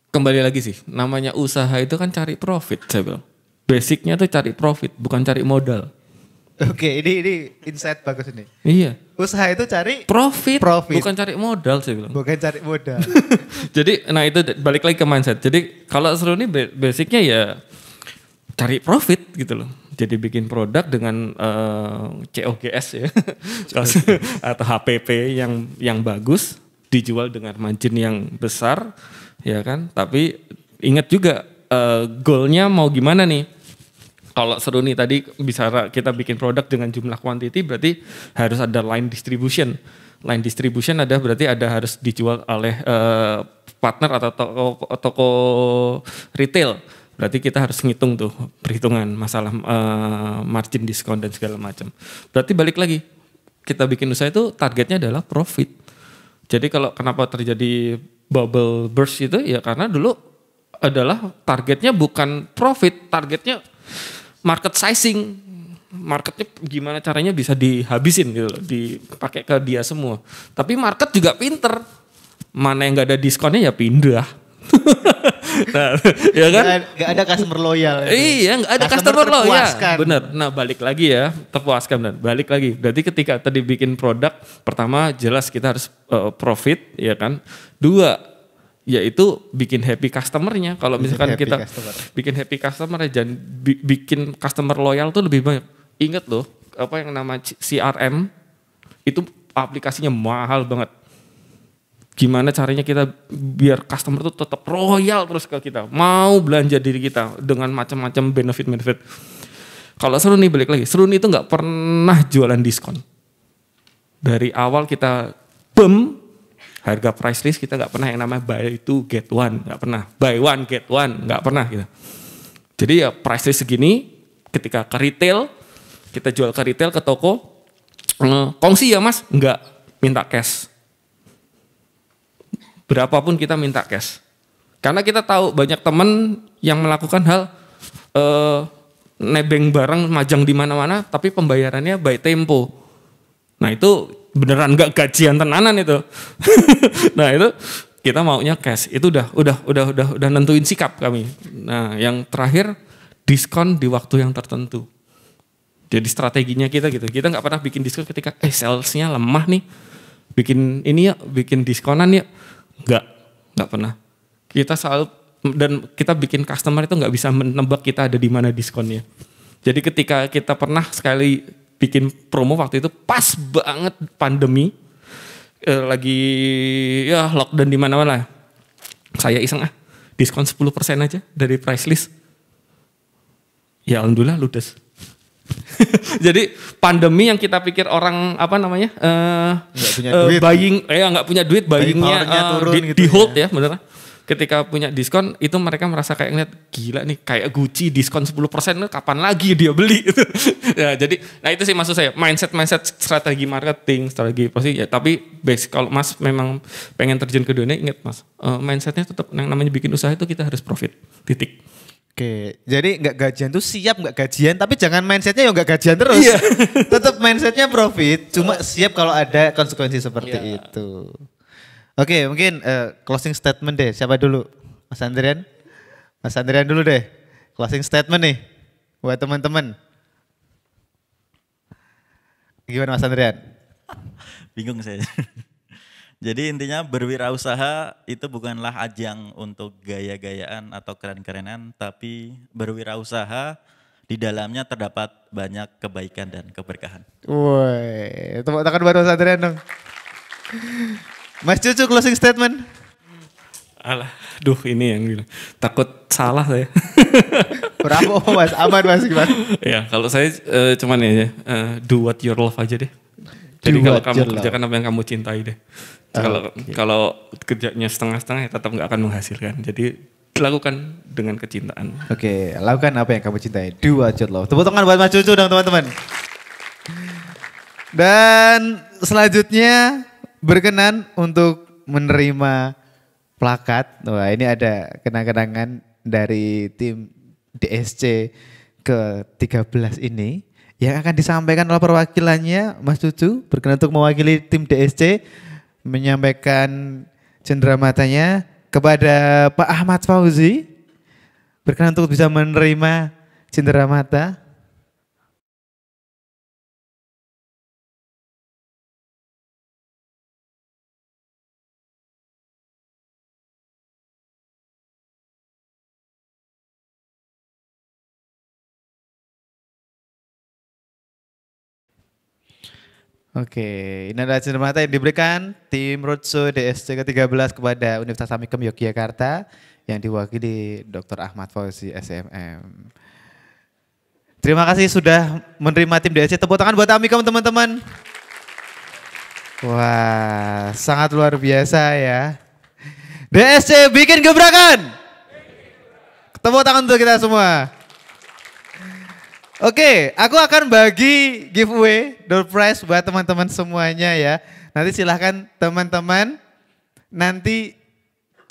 Kembali lagi sih, namanya usaha itu kan cari profit saya bilang. Basicnya tuh cari profit, bukan cari modal. Oke, ini insight bagus ini. Iya. Usaha itu cari profit. Bukan cari modal saya bilang. Bukan cari modal. Jadi, nah itu balik lagi ke mindset. Jadi kalau seru ini basicnya ya cari profit gitu loh. Jadi bikin produk dengan COGS ya atau HPP yang bagus, dijual dengan margin yang besar ya kan. Tapi ingat juga goalnya mau gimana nih. Kalau seru nih tadi bisa kita bikin produk dengan jumlah quantity berarti harus ada line distribution. Line distribution ada berarti harus dijual oleh partner atau toko retail. Berarti kita harus ngitung tuh perhitungan masalah margin diskon dan segala macam. Berarti balik lagi kita bikin usaha itu targetnya adalah profit. Jadi kalau kenapa terjadi bubble burst itu ya karena dulu adalah targetnya bukan profit, targetnya market sizing. Marketnya gimana caranya bisa dihabisin gitu loh, dipakai ke dia semua. Tapi market juga pinter, mana yang nggak ada diskonnya ya pindah. Nah, ya kan? Gak ada customer loyal. Iya, gak ada customer loyal. Bener. Nah, balik lagi ya, terpuaskan dan balik lagi. Berarti ketika tadi bikin produk, pertama jelas kita harus profit, ya kan? Dua, yaitu bikin happy customernya. Kalau misalkan kita bikin happy customer, jangan bikin customer loyal tuh lebih banyak. Ingat loh, apa yang nama CRM itu aplikasinya mahal banget. Gimana caranya kita biar customer tuh tetap royal terus ke kita, mau belanja diri kita dengan macam-macam benefit. Kalau Seruni balik lagi, Seruni itu nggak pernah jualan diskon. Dari awal kita harga price list kita nggak pernah yang namanya buy two get one, nggak pernah. Buy one get one, nggak pernah gitu. Jadi ya price list segini, ketika ke retail, kita jual ke retail, ke toko, kongsi ya mas, nggak, minta cash. Berapapun kita minta cash. Karena kita tahu banyak teman yang melakukan hal nebeng barang, majang di mana-mana, tapi pembayarannya by tempo. Nah itu beneran nggak gajian tenanan itu. Nah itu kita maunya cash. Itu udah nentuin sikap kami. Nah yang terakhir diskon di waktu yang tertentu. Jadi strateginya kita gitu. Kita nggak pernah bikin diskon ketika salesnya lemah nih. Bikin ini ya, bikin diskonan ya. Nggak pernah. Kita selalu, dan kita bikin customer itu nggak bisa menebak kita ada di mana diskonnya. Jadi ketika kita pernah sekali bikin promo waktu itu pas banget pandemi, lagi ya lockdown di mana-mana. Saya iseng diskon 10% aja dari price list. Ya alhamdulillah ludes. Jadi pandemi yang kita pikir orang apa namanya nggak punya duit, buyingnya di hold ya bener. Ketika punya diskon itu mereka merasa kayak ngeliat gila nih kayak Gucci diskon 10% kapan lagi dia beli. Ya, jadi nah itu sih maksud saya mindset strategi marketing, strategi pasti ya, tapi basic kalau mas memang pengen terjun ke dunia ingat mas, mindsetnya tetap yang namanya bikin usaha itu kita harus profit, titik. Oke, jadi nggak gajian tuh siap nggak gajian, tapi jangan mindsetnya nggak gajian terus. Iya. Tetap mindsetnya profit, cuma siap kalau ada konsekuensi seperti itu. Oke, mungkin closing statement deh. Siapa dulu? Mas Andrian? Mas Andrian dulu deh. Closing statement nih buat teman-teman. Gimana Mas Andrian? Bingung saya. Jadi intinya berwirausaha itu bukanlah ajang untuk gaya-gayaan atau keren-kerenan, tapi berwirausaha di dalamnya terdapat banyak kebaikan dan keberkahan. Woi, tepuk tangan buat Mas Andrian dong. Mas Cucu closing statement. Duh ini yang bilang takut salah saya. Berapa mas? Aman mas gimana? Ya kalau saya cuman ya do what you love aja deh. Jadi kalau kamu kerjakan apa yang kamu cintai deh. Kalau kerjanya setengah-setengah ya tetap nggak akan menghasilkan. Jadi lakukan dengan kecintaan. Oke, lakukan apa yang kamu cintai. Do what you love. Tepuk tangan buat Mas Cucu dong teman-teman. Dan selanjutnya berkenan untuk menerima plakat. Wah ini ada kenang-kenangan dari tim DSC ke-13 ini yang akan disampaikan oleh perwakilannya Mas Cucu. Berkenan untuk mewakili tim DSC menyampaikan cenderamata-nya kepada Pak Ahmad Fauzi. Berkenan untuk bisa menerima cenderamata. Oke, ini adalah cenderamata yang diberikan tim Roadshow DSC ke-13 kepada Universitas Amikem Yogyakarta yang diwakili Dr. Ahmad Fauzi SMM. Terima kasih sudah menerima tim DSC. Tepuk tangan buat Amikem teman-teman. Wah, sangat luar biasa ya. DSC bikin gebrakan. Tepuk tangan untuk kita semua. Oke, aku akan bagi giveaway door prize buat teman-teman semuanya ya. Nanti silahkan teman-teman nanti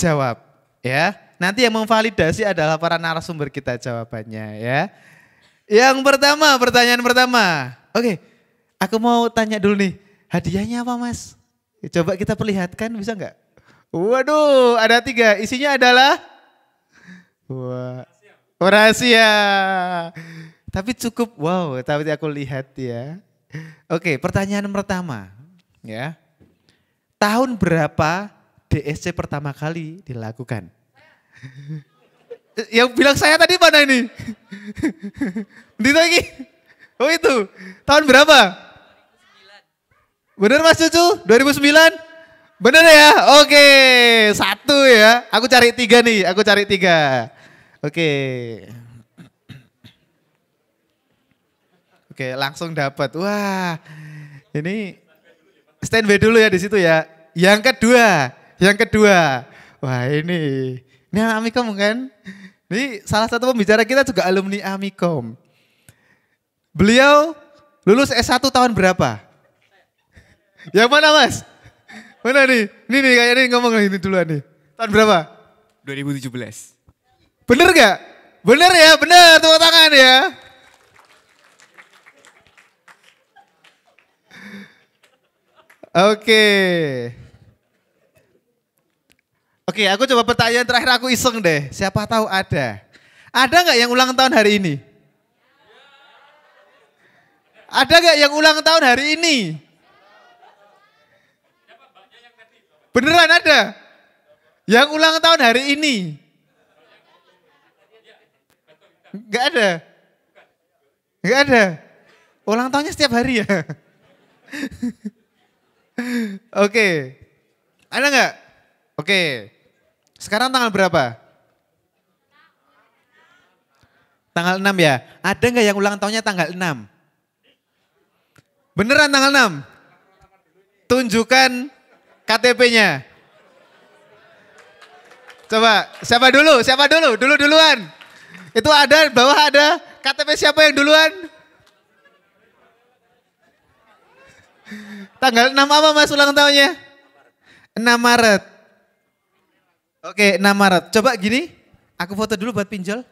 jawab ya. Nanti yang memvalidasi adalah para narasumber kita jawabannya ya. Yang pertama, pertanyaan pertama. Oke, aku mau tanya dulu nih, hadiahnya apa mas? Coba kita perlihatkan bisa nggak? Waduh, ada 3. Isinya adalah rahasia. Tapi cukup wow, tapi aku lihat ya. Oke, pertanyaan pertama ya. Tahun berapa DSC pertama kali dilakukan? Yang bilang saya tadi mana ini? Di lagi. Oh itu. Tahun berapa? Bener Mas Cucu? 2009? Bener ya? Oke, 1 ya. Aku cari 3 nih, aku cari 3. Oke. Oke, langsung dapat. Wah, ini standby dulu ya di situ ya. Yang kedua. Wah ini Amikom kan? Ini salah satu pembicara kita juga alumni Amikom. Beliau lulus S1 tahun berapa? Yang mana Mas? Mana nih? Ini nih kayak ini ngomong ini duluan nih. Tahun berapa? 2017. Bener gak? Bener ya, bener. Tepuk tangan ya. Oke, aku coba pertanyaan terakhir aku iseng deh. Siapa tahu ada. Ada nggak yang ulang tahun hari ini? Ada nggak yang ulang tahun hari ini? Beneran ada? Yang ulang tahun hari ini? Nggak ada? Nggak ada? Ulang tahunnya setiap hari ya? Oke. Ada nggak? Oke. Sekarang tanggal berapa? Tanggal 6 ya? Ada nggak yang ulang tahunnya tanggal 6? Beneran tanggal 6? Tunjukkan KTP-nya. Coba, siapa dulu? Duluan. Itu ada, bawah ada KTP siapa yang duluan? Tanggal 6 apa Mas ulang tahunnya? 6 Maret. Oke, 6 Maret. Coba gini, aku foto dulu buat pinjol.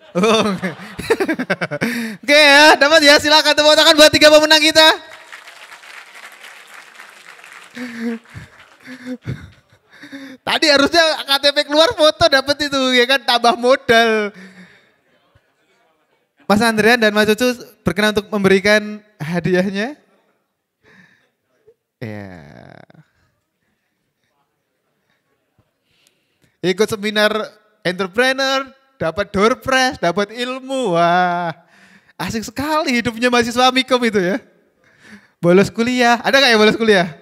Oke ya, dapat ya, silakan tepuk tangan buat 3 pemenang kita. Tadi harusnya KTP keluar foto dapat itu ya kan, tambah modal. Mas Andrian dan Mas Cucu berkenan untuk memberikan hadiahnya. Ya. Ikut seminar entrepreneur, dapat door prize, dapat ilmu. Wah, asik sekali hidupnya mahasiswa Amikom itu ya. Bolos kuliah, ada gak yang bolos kuliah?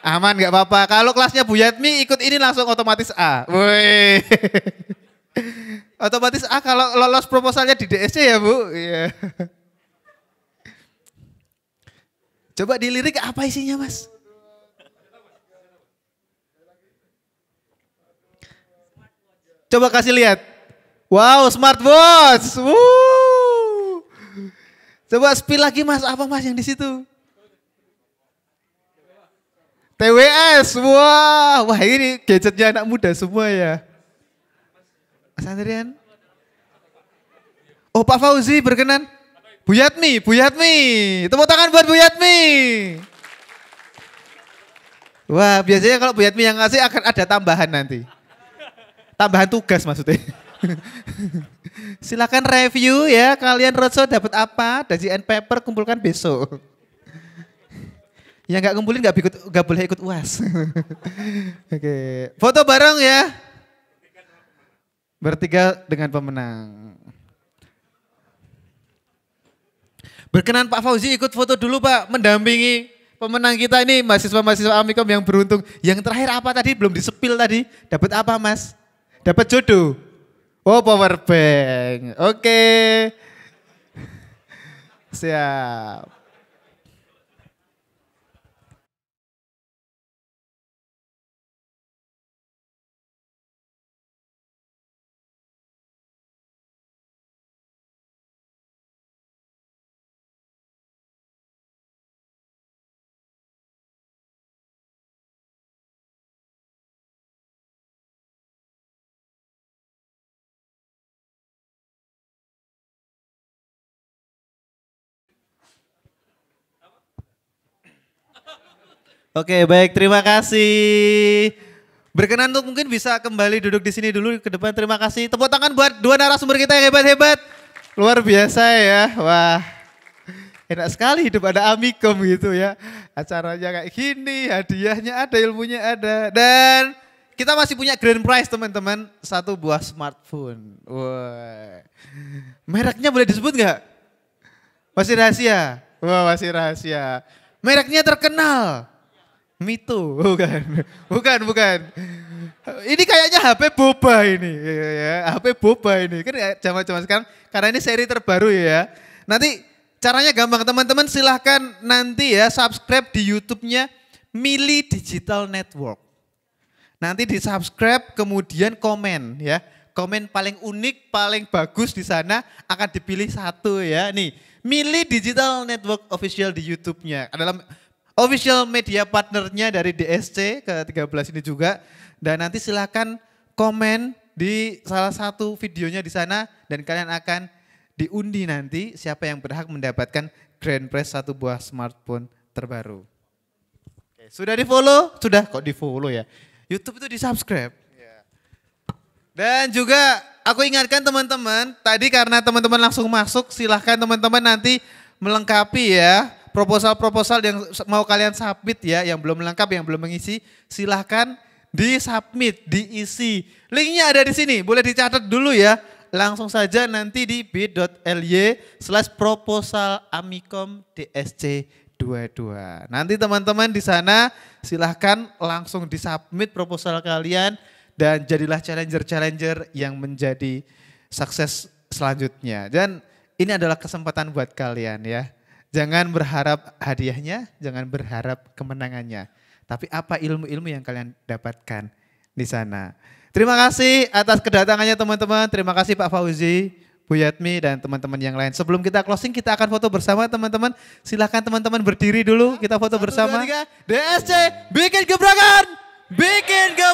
Aman gak apa-apa. Kalau kelasnya Bu Yatmi ikut ini langsung otomatis A. Woi. Otomatis A kalau lolos proposalnya di DSC ya Bu. Iya. Coba dilirik apa isinya Mas? Coba kasih lihat. Wow, smartwatch. Coba spill lagi Mas, apa Mas yang di situ? TWS, wah ini gadgetnya anak muda semua ya. Mas Andrian. Oh Pak Fauzi berkenan. Bu Yatmi. Tepuk tangan buat Bu Yatmi. Wah biasanya kalau Bu Yatmi yang ngasih akan ada tambahan nanti. Tambahan tugas maksudnya. Silakan review ya, kalian roadshow dapat apa, dasi and paper kumpulkan besok. Yang nggak ngumpulin nggak boleh ikut UAS. Oke, foto bareng ya. Bertiga dengan pemenang. Berkenan Pak Fauzi ikut foto dulu Pak, mendampingi pemenang kita ini mahasiswa-mahasiswa Amikom yang beruntung. Yang terakhir apa tadi belum disepil tadi? Dapat apa Mas? Dapat jodoh. Oh power bank. Oke. Siap. Oke, baik, terima kasih. Berkenan untuk mungkin bisa kembali duduk di sini dulu ke depan. Terima kasih. Tepuk tangan buat 2 narasumber kita yang hebat-hebat. Luar biasa ya. Wah. Enak sekali hidup ada Amikom gitu ya. Acaranya kayak gini, hadiahnya ada, ilmunya ada. Dan kita masih punya grand prize teman-teman. 1 buah smartphone. Wah. Mereknya boleh disebut nggak? Masih rahasia? Wah, masih rahasia. Mereknya terkenal. Mito, bukan. Ini kayaknya HP boba ini, ya, HP boba ini. Kan zaman-zaman sekarang, karena ini seri terbaru ya. Nanti caranya gampang, teman-teman silahkan nanti ya subscribe di YouTube-nya Mili Digital Network. Nanti di subscribe kemudian komen ya. Komen paling unik, paling bagus di sana akan dipilih satu ya. Nih, Mili Digital Network Official di YouTube-nya. Adalah official media partnernya dari DSC ke-13 ini juga. Dan nanti silahkan komen di salah satu videonya di sana dan kalian akan diundi nanti siapa yang berhak mendapatkan Grand Prize satu buah smartphone terbaru. Oke, sudah di follow? Sudah kok di follow ya. YouTube itu di subscribe. Dan juga aku ingatkan teman-teman, tadi karena teman-teman langsung masuk, silahkan teman-teman nanti melengkapi ya proposal-proposal yang mau kalian submit ya, yang belum lengkap, yang belum mengisi, silahkan di-submit, diisi. Linknya ada di sini, boleh dicatat dulu ya. Langsung saja nanti di bit.ly/proposal Amikom DSC 22. Nanti teman-teman di sana silahkan langsung di-submit proposal kalian dan jadilah challenger-challenger yang menjadi sukses selanjutnya. Dan ini adalah kesempatan buat kalian ya. Jangan berharap hadiahnya, jangan berharap kemenangannya. Tapi apa ilmu-ilmu yang kalian dapatkan di sana. Terima kasih atas kedatangannya teman-teman. Terima kasih Pak Fauzi, Bu Yatmi dan teman-teman yang lain. Sebelum kita closing kita akan foto bersama teman-teman. Silahkan teman-teman berdiri dulu kita foto bersama. 1, 2, 3. DSC bikin gebrakan, bikin gebrakan.